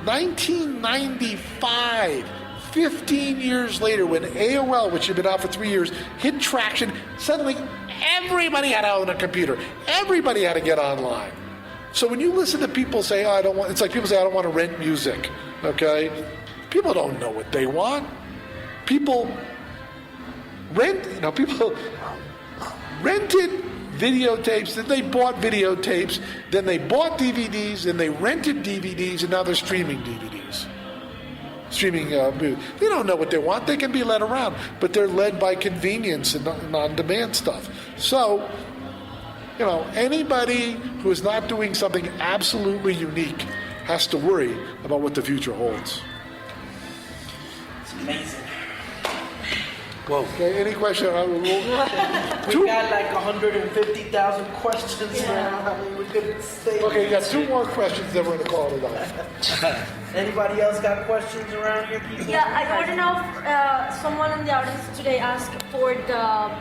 1995, 15 years later, when AOL, which had been out for 3 years, hit traction, suddenly everybody had to own a computer. Everybody had to get online. So when you listen to people say, it's like people say, I don't want to rent music, okay? People don't know what they want. People rented videotapes, then they bought videotapes, then they bought DVDs, then they rented DVDs, and now they're streaming DVDs. Streaming movies. They don't know what they want. They can be led around, but they're led by convenience and on-demand stuff. So, anybody who is not doing something absolutely unique has to worry about what the future holds. It's amazing. Whoa. Okay, any question? We got like 150,000 questions now. We could stay. Okay, you got two more questions, then we're going to call it off. Anybody else got questions around here, people? Yeah, I want to know if someone in the audience today asked for the,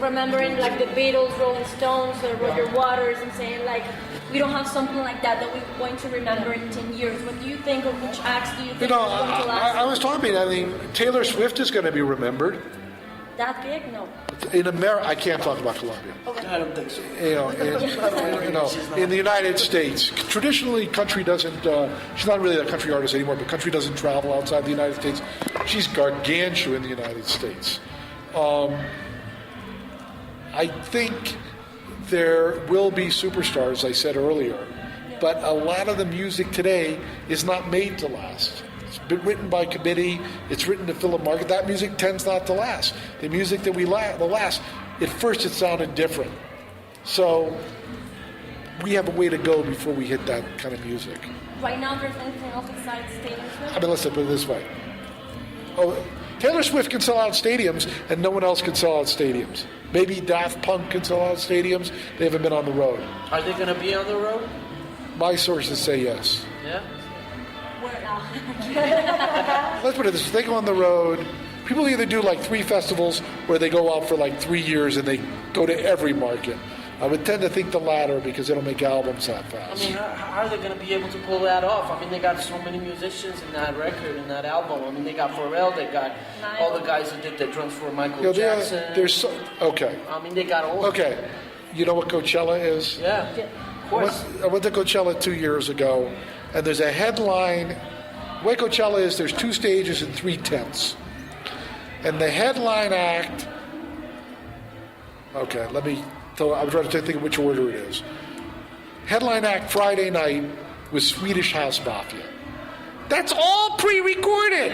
remembering the Beatles, Rolling Stones, or Roger Waters, and saying we don't have something like that we're going to remember in 10 years. What do you think, of which acts do you think is going to last? I was talking, Taylor Swift is going to be remembered. That big? No. In America, I can't talk about Colombia. Okay. I don't think so. In the United States, traditionally, country doesn't. She's not really a country artist anymore, but country doesn't travel outside the United States. She's gargantua in the United States. I think there will be superstars, I said earlier, but a lot of the music today is not made to last. It's been written by committee. It's written to fill a market. That music tends not to last. The music that will last at first it sounded different. So we have a way to go before we hit that kind of music. Right now, there's anything else besides stadiums? I mean, let's put it this way. Taylor Swift can sell out stadiums, and no one else can sell out stadiums. Maybe Daft Punk can sell out stadiums. They haven't been on the road. Are they going to be on the road? My sources say yes. Yeah. Where now? Let's put it this way. They go on the road. People either do like 3 festivals where they go out for like 3 years and they go to every market. I would tend to think the latter because they don't make albums that fast. I mean, how are they going to be able to pull that off? I mean, they got so many musicians in that record, in that album. I mean, they got Pharrell, they got all the guys who did the drums for Michael Jackson. Okay. I mean, they got all. Okay. You know what Coachella is? Yeah, of course. I went to Coachella 2 years ago, and there's a headline. The way Coachella is, there's 2 stages and 3 tents. And the headline act, I'm trying to think of which order it is. Headline act Friday night was Swedish House Mafia. That's all pre-recorded.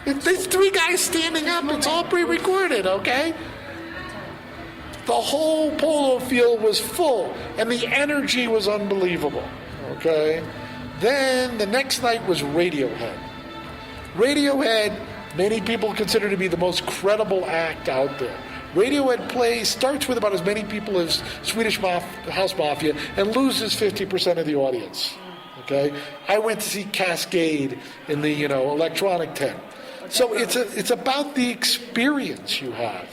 There's 3 guys standing up. It's all pre-recorded, okay? The whole polo field was full, and the energy was unbelievable, okay? Then the next night was Radiohead. Radiohead, many people consider to be the most credible act out there. Radiohead starts with about as many people as Swedish House Mafia and loses 50% of the audience. Okay, I went to see Cascade in the electronic tent. So it's about the experience you have.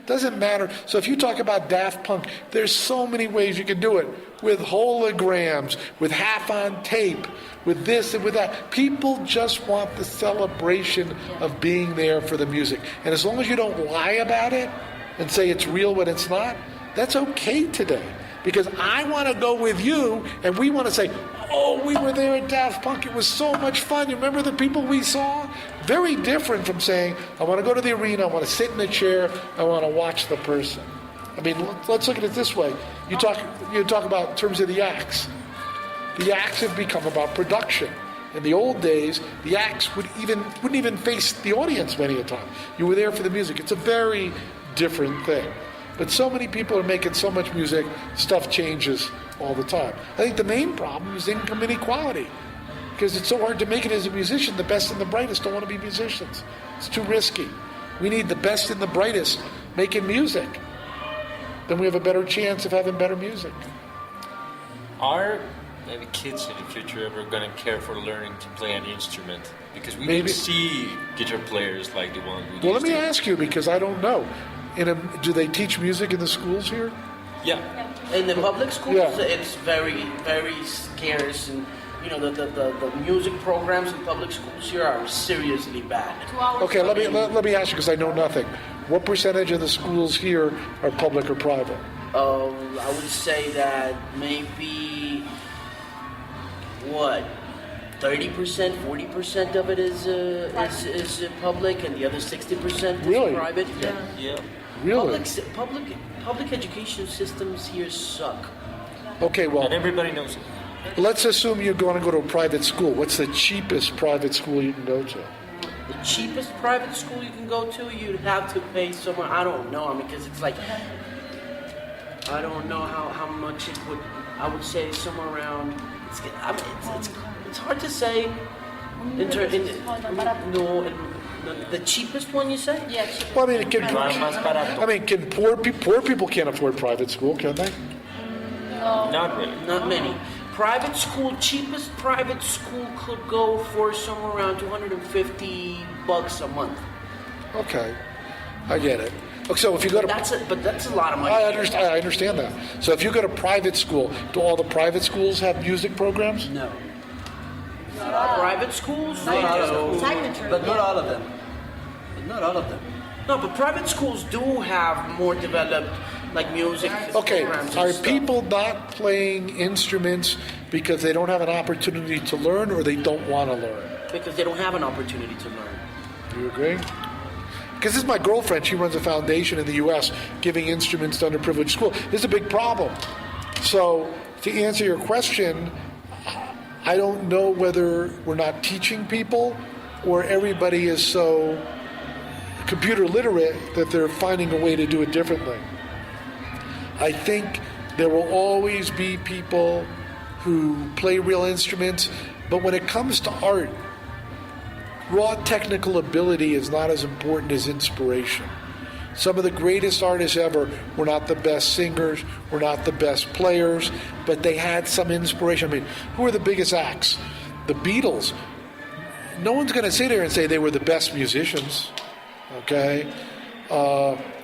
Doesn't matter. So if you talk about Daft Punk, there's so many ways you can do it with holograms, with half on tape, with this and with that. People just want the celebration of being there for the music. And as long as you don't lie about it and say it's real when it's not, that's okay today. Because I want to go with you, and we want to say, oh, we were there at Daft Punk. It was so much fun. You remember the people we saw? Very different from saying, I want to go to the arena, I want to sit in a chair, I want to watch the person. I mean, let's look at it this way. You talk about in terms of the acts. The acts have become about production. In the old days, the acts wouldn't even face the audience many a time. You were there for the music. It's a very different thing. But so many people are making so much music, stuff changes all the time. I think the main problem is income inequality. Because it's so hard to make it as a musician. The best and the brightest don't want to be musicians. It's too risky. We need the best and the brightest making music. Then we have a better chance of having better music. Are maybe kids in the future ever going to care for learning to play an instrument? Because we don't see guitar players like the one we Well, let me ask you, because I don't know. Do they teach music in the schools here? Yeah. In the public schools, Yeah. it's very, very scarce, and the music programs in public schools here are seriously bad. Okay, let me ask you, because I know nothing. What percentage of the schools here are public or private? I would say that maybe 30%, 40% of it is public, and the other 60% is Really? private. Yeah. Really? Public education systems here suck. Okay, well, And everybody knows it. let's assume you're going to go to a private school. What's the cheapest private school you can go to? The cheapest private school you can go to, you'd have to pay somewhere. I don't know. I mean, because it's like, I don't know how much it would. I would say somewhere around. It's hard to say. The cheapest one, you say? Yeah. Well, I mean, can poor people can't afford private school, can they? No. Not really. Not many. Private school, cheapest private school could go for somewhere around $250 a month. Okay, I get it. Okay, so if you go to But that's a lot of money. I understand that. So if you go to private school, do all the private schools have music programs? No. Private schools? Not all of them. Technically, But not all of them. Not all of them. No, but private schools do have more developed, like, music Okay, programs and are stuff. people not playing instruments because they don't have an opportunity to learn, or they don't want to learn? Because they don't have an opportunity to learn. Do you agree? Because this is my girlfriend. She runs a foundation in the U.S. giving instruments to underprivileged school. This is a big problem. So to answer your question, I don't know whether we're not teaching people or everybody is so computer literate that they're finding a way to do it differently. I think there will always be people who play real instruments, but when it comes to art, raw technical ability is not as important as inspiration. Some of the greatest artists ever were not the best singers, were not the best players, but they had some inspiration. I mean, who are the biggest acts? The Beatles. No one's going to sit here and say they were the best musicians, okay?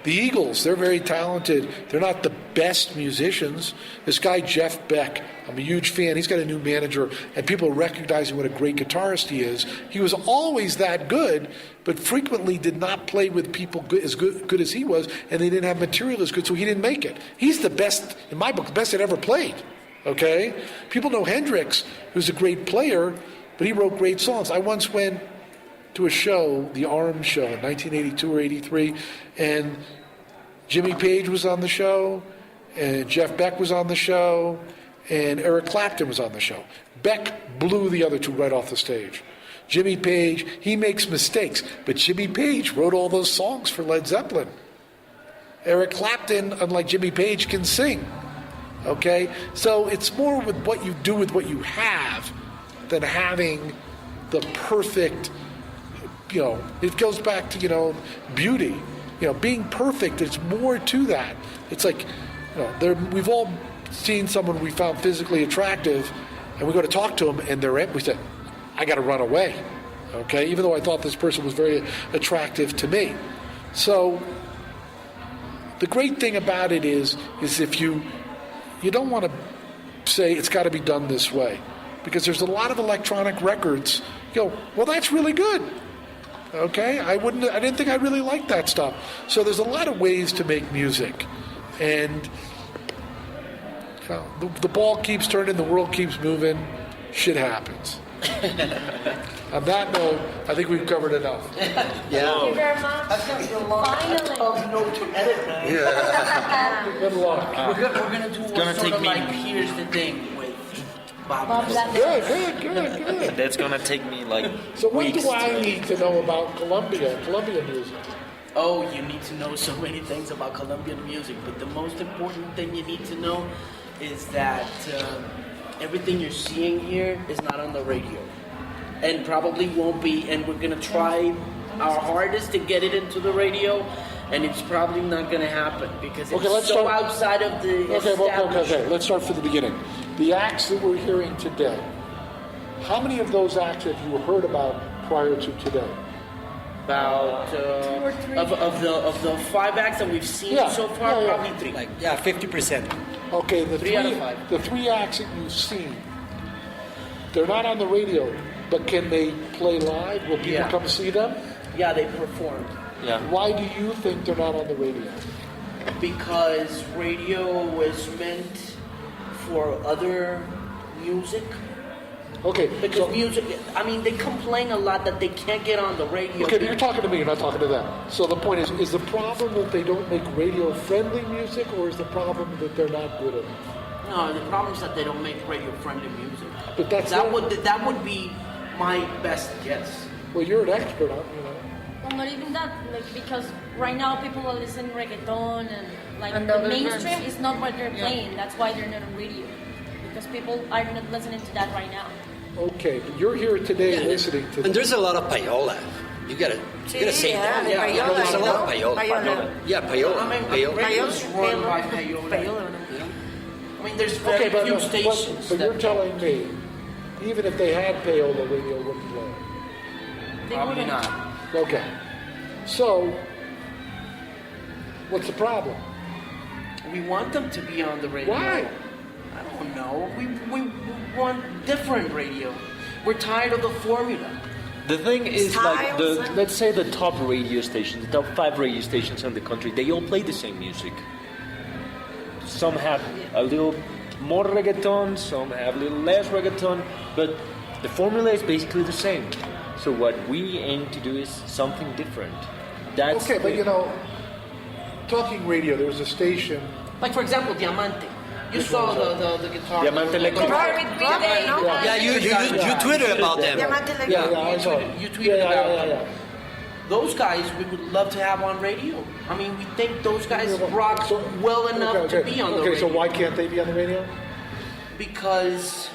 The Eagles, they're very talented. They're not the best musicians. This guy, Jeff Beck, I'm a huge fan. He's got a new manager, and people are recognizing what a great guitarist he is. He was always that good, but frequently did not play with people as good as he was, and they didn't have material as good, so he didn't make it. He's the best, in my book, the best that ever played, okay? People know Hendrix, who's a great player, but he wrote great songs. I once went to a show, the Arms show, in 1982 or 83, and Jimmy Page was on the show, and Jeff Beck was on the show, and Eric Clapton was on the show. Beck blew the other two right off the stage. Jimmy Page, he makes mistakes, but Jimmy Page wrote all those songs for Led Zeppelin. Eric Clapton, unlike Jimmy Page, can sing. Okay? So it's more with what you do with what you have than having the perfect, it goes back to, beauty. Being perfect, there's more to that. It's like, we've all seen someone we found physically attractive, and we go to talk to them, and we say, I got to run away, okay? Even though I thought this person was very attractive to me. So the great thing about it is if you don't want to say it's got to be done this way, because there's a lot of electronic records. Well, that's really good. Okay, I didn't think I really liked that stuff. So there's a lot of ways to make music, and the ball keeps turning, the world keeps moving, shit happens. On that note, I think we've covered enough. Yeah. Thank you very much. Finally. No to edit, man. Yeah. Good luck. We're gonna do one sort of like here's the thing with Bob. Good. That's gonna take me So what weeks do I need to know about Colombian music? Oh, you need to know so many things about Colombian music, but the most important thing you need to know is that everything you're seeing here is not on the radio, and probably won't be, and we're gonna try our hardest to get it into the radio, and it's probably not gonna happen because it's outside of the Okay, let's start from the beginning. The acts that we're hearing today, how many of those acts have you heard about prior to today? About 2 or 3 of the 5 acts that we've seen so far, probably 3. 50%. Okay, the 3 out of 5. The 3 acts that you've seen, they're not on the radio, but can they play live? Will people come see them? Yeah, they perform. Yeah. Why do you think they're not on the radio? Because radio was meant for other music. Okay. Because music, they complain a lot that they can't get on the radio. Okay, but you're talking to me, you're not talking to them. So the point is the problem that they don't make radio-friendly music, or is the problem that they're not good at it? No, the problem is that they don't make radio-friendly music. But that would be my best guess. Well, you're an expert, Well, not even that, because right now people are listening reggaeton and the mainstream is not what they're playing. That's why they're not on radio, because people are not listening to that right now. Okay, but you're here today listening to And there's a lot of payola. You gotta say that. Payola, There's a lot of payola. Yeah, payola. Radio's run by payola. There's very few stations. But you're telling me, even if they had payola, radio wouldn't play. Probably not. Okay. So, what's the problem? We want them to be on the radio. Why? I don't know. We want different radio. We're tired of the formula. The thing is, let's say the top radio stations, the top 5 radio stations in the country, they all play the same music. Some have a little more reggaeton, some have a little less reggaeton, but the formula is basically the same. So what we aim to do is something different. That's okay, but talking radio, there's a station. Like, for example, Diamante. You saw the guitar. Diamante Electric. Yeah, you tweeted about them. Yeah, I saw it. You tweeted about them. those guys we would love to have on radio. I mean, we think those guys rock well enough to be on the radio. Okay, so why can't they be on the radio? Because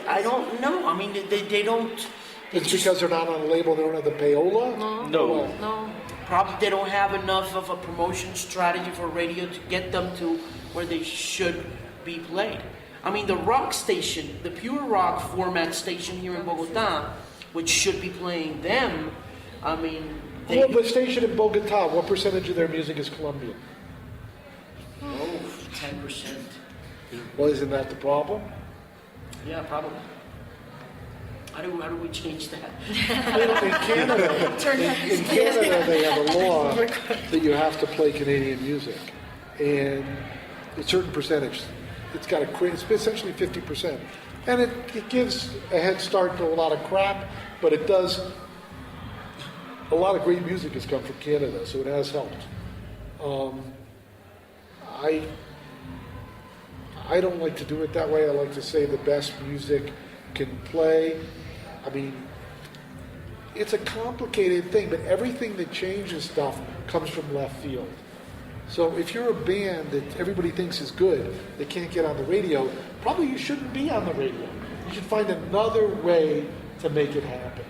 I don't know. I mean, they don't. It's because they're not on a label, they don't have the payola? No. Probably they don't have enough of a promotion strategy for radio to get them to where they should be played. I mean, the rock station, the pure rock format station here in Bogota, which should be playing them, I mean... Well, the station in Bogota, what percentage of their music is Colombian? 10%. Well, isn't that the problem? Yeah, probably. How do we change that? In Canada, they have a law that you have to play Canadian music, and a certain percentage. It's essentially 50%, and it gives a head start to a lot of crap, but it does. A lot of great music has come from Canada, so it has helped. I don't like to do it that way. I like to say the best music can play. I mean, it's a complicated thing, but everything that changes stuff comes from left field. So if you're a band that everybody thinks is good, they can't get on the radio, probably you shouldn't be on the radio. You should find another way to make it happen.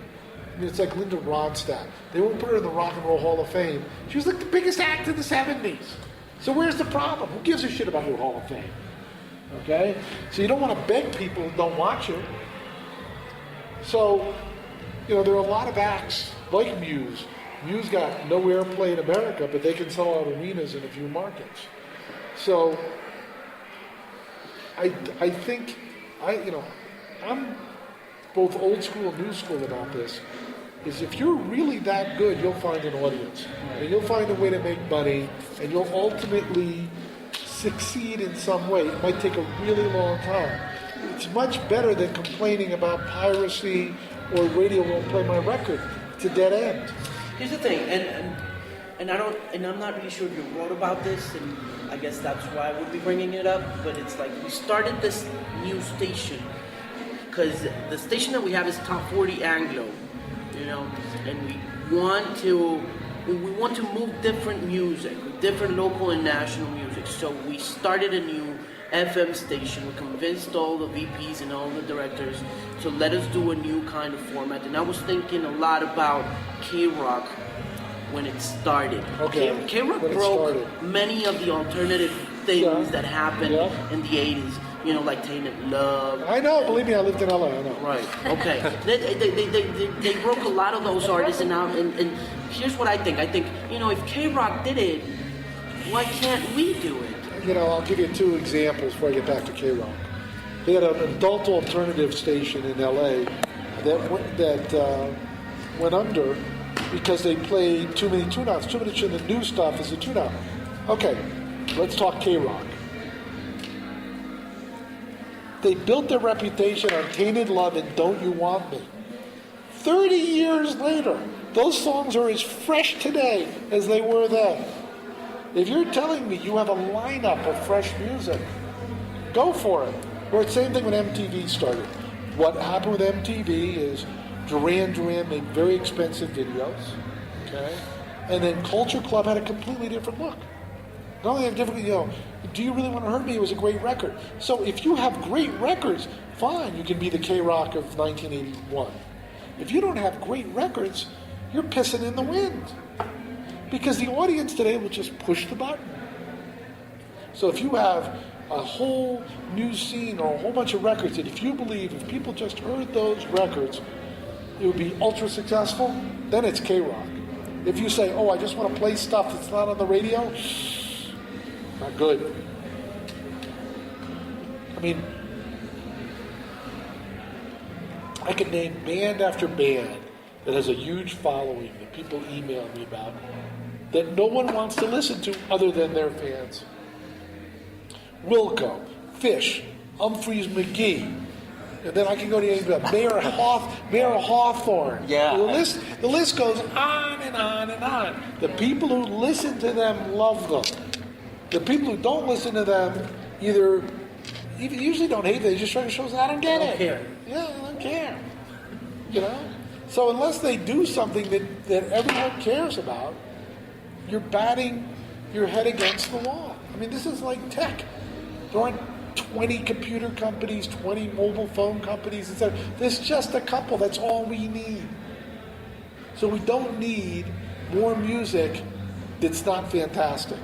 I mean, it's like Linda Ronstadt. They won't put her in the Rock and Roll Hall of Fame. She was like the biggest act in the 70s. So where's the problem? Who gives a shit about your Hall of Fame? Okay? So you don't want to beg people who don't want you. So, there are a lot of acts like Muse. Muse got no airplay in America, but they can sell out arenas in a few markets. So, I think, I'm both old school and new school about this, is if you're really that good, you'll find an audience. And you'll find a way to make money, and you'll ultimately succeed in some way. It might take a really long time. It's much better than complaining about piracy or radio won't play my record. It's a dead end. Here's the thing, and I'm not really sure if you wrote about this, and I guess that's why I would be bringing it up. But it's like we started this new station because the station that we have is Top 40 Anglo, and we want to move different music, different local and national music. So we started a new FM station. We convinced all the VPs and all the directors to let us do a new kind of format. And I was thinking a lot about K-Rock when it started. Okay. K-Rock broke many of the alternative things that happened in the 80s. Like Tainted Love. I know, believe me, I lived in LA, I know. Right, okay. they broke a lot of those artists, and here's what I think. I think, if K-Rock did it, why can't we do it? I'll give you two examples before I get back to K-Rock. They had an adult alternative station in LA that went under because they played too many tune-outs. Too much of the new stuff is a tune-out. Okay, let's talk K-Rock. They built their reputation on Tainted Love and Don't You Want Me. 30 years later, those songs are as fresh today as they were then. If you're telling me you have a lineup of fresh music, go for it. Or the same thing when MTV started. What happened with MTV is Duran Duran made very expensive videos, okay? And then Culture Club had a completely different look. Not only have different, Do You Really Want to Hurt Me? It was a great record. So if you have great records, fine, you can be the K-Rock of 1981. If you don't have great records, you're pissing in the wind. Because the audience today will just push the button. So if you have a whole new scene or a whole bunch of records that if you believe if people just heard those records, it would be ultra successful, then it's K-Rock. If you say, I just want to play stuff that's not on the radio, not good. I mean, I can name band after band that has a huge following that people email me about that no one wants to listen to other than their fans. Wilco, Fish, Humphreys McGee, and then I can go to Mayor Hawthorne. Yeah. The list goes on and on and on. The people who listen to them love them. The people who don't listen to them usually don't hate them. They just try to show us I don't get it. Care. Yeah, I don't care. So unless they do something that everyone cares about, you're batting your head against the wall. I mean, this is like tech. There aren't 20 computer companies, 20 mobile phone companies, etc. There's just a couple. That's all we need. So we don't need more music that's not fantastic.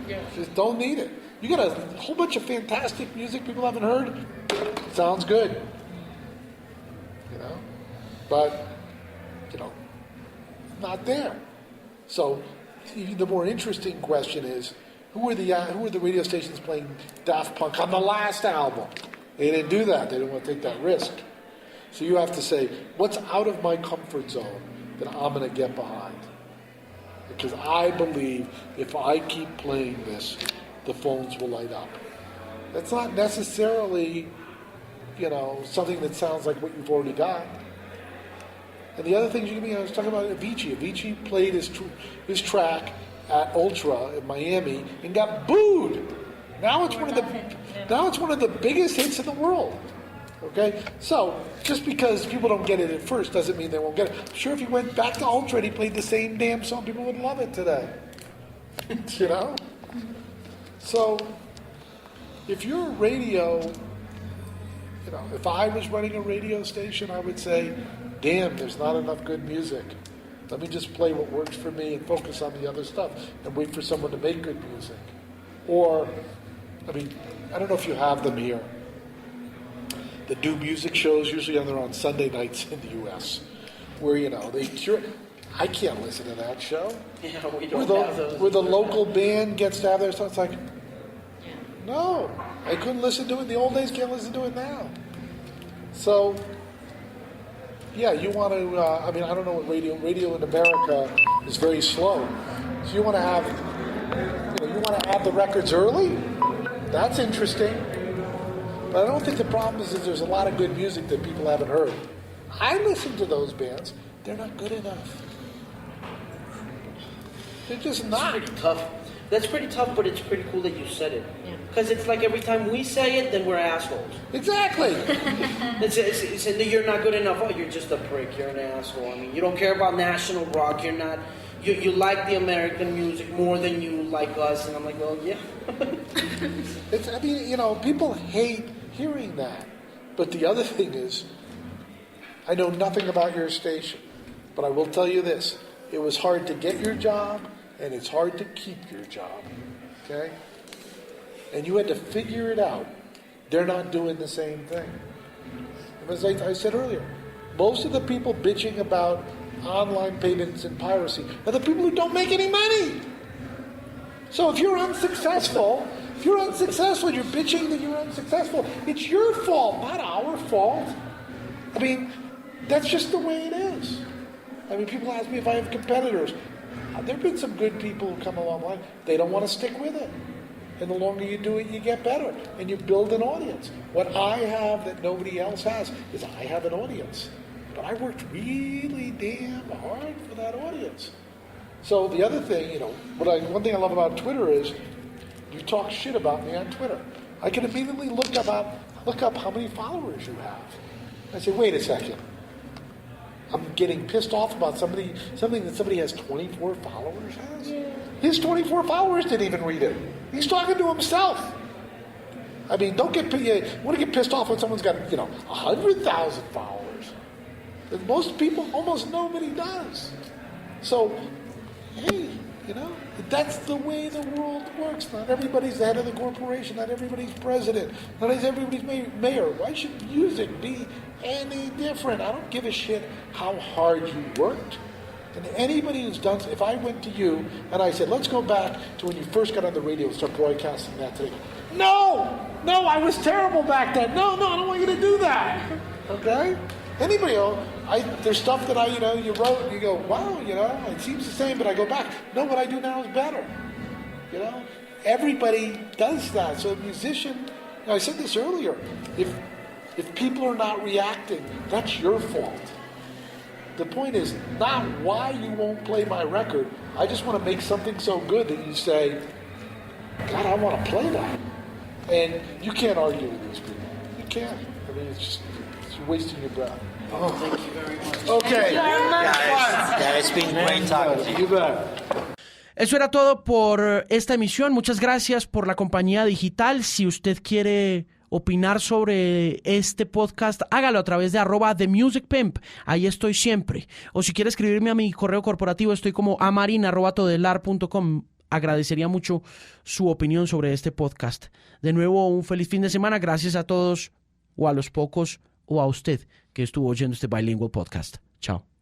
Yeah. Just don't need it. You got a whole bunch of fantastic music people haven't heard. Sounds good. But, not there. So the more interesting question is, who are the radio stations playing Daft Punk on the last album? They didn't do that. They didn't want to take that risk. So you have to say, what's out of my comfort zone that I'm going to get behind? Because I believe if I keep playing this, the phones will light up. That's not necessarily, something that sounds like what you've already got. And the other thing I was talking about Avicii. Avicii played his track at Ultra in Miami and got booed. Now it's one of the biggest hits in the world. Okay? So just because people don't get it at first doesn't mean they won't get it. Sure, if he went back to Ultra and he played the same damn song, people would love it today. So if you're a radio, if I was running a radio station, I would say, damn, there's not enough good music. Let me just play what works for me and focus on the other stuff and wait for someone to make good music. Or, I don't know if you have them here. The new music shows, usually they're on Sunday nights in the U.S., where, they cure. I can't listen to that show. Yeah, we don't have those. Where the local band gets to have their stuff. It's like, no, I couldn't listen to it in the old days, can't listen to it now. So, yeah, you want to, I don't know what radio in America is very slow. So you want to have the records early? That's interesting. But I don't think the problem is that there's a lot of good music that people haven't heard. I listen to those bands. They're not good enough. They're just not. It's pretty tough. That's pretty tough, but it's pretty cool that you said it. Because it's like every time we say it, then we're assholes. Exactly. It's you're not good enough. Oh, you're just a prick. You're an asshole. You don't care about national rock. You're not. You like the American music more than you like us. And I'm like, well, yeah. People hate hearing that. But the other thing is, I know nothing about your station, but I will tell you this. It was hard to get your job, and it's hard to keep your job. Okay? And you had to figure it out. They're not doing the same thing. As I said earlier, most of the people bitching about online payments and piracy are the people who don't make any money. So if you're unsuccessful, you're bitching that you're unsuccessful, it's your fault, not our fault. That's just the way it is. People ask me if I have competitors. There have been some good people who come along the line. They don't want to stick with it. And the longer you do it, you get better. And you build an audience. What I have that nobody else has is I have an audience. But I worked really damn hard for that audience. So the other thing, one thing I love about Twitter is you talk shit about me on Twitter. I can immediately look up how many followers you have. I say, wait a second. I'm getting pissed off about something that somebody has 24 followers has? Yeah. His 24 followers didn't even read it. He's talking to himself. Don't get want to get pissed off when someone's got 100,000 followers. But most people, almost nobody does. So, hey, that's the way the world works. Not everybody's the head of the corporation. Not everybody's president. Not everybody's mayor. Why should music be any different? I don't give a shit how hard you worked. And anybody who's done, if I went to you and I said, let's go back to when you first got on the radio and start broadcasting that today. No, I was terrible back then. No, I don't want you to do that. Okay? Anybody else, there's stuff that you wrote and you go, wow, it seems the same, but I go back. No, what I do now is better. Everybody does that. So a musician, I said this earlier, if people are not reacting, that's your fault. The point is not why you won't play my record. I just want to make something so good that you say, God, I want to play that. And you can't argue with these people. You can't. It's just, you're wasting your breath. Oh, thank you very much. Okay. Yeah, it's been great talking to you. You bet. Eso era todo por esta emisión. Muchas gracias por la compañía digital. Si usted quiere opinar sobre este podcast, hágalo a través de @TheMusicPimp. Ahí estoy siempre. O si quiere escribirme a mi correo corporativo, estoy como amarin@todelar.com. Agradecería mucho su opinión sobre este podcast. De nuevo, un feliz fin de semana. Gracias a todos, o a los pocos, o a usted que estuvo oyendo este Bilingual Podcast. Chao.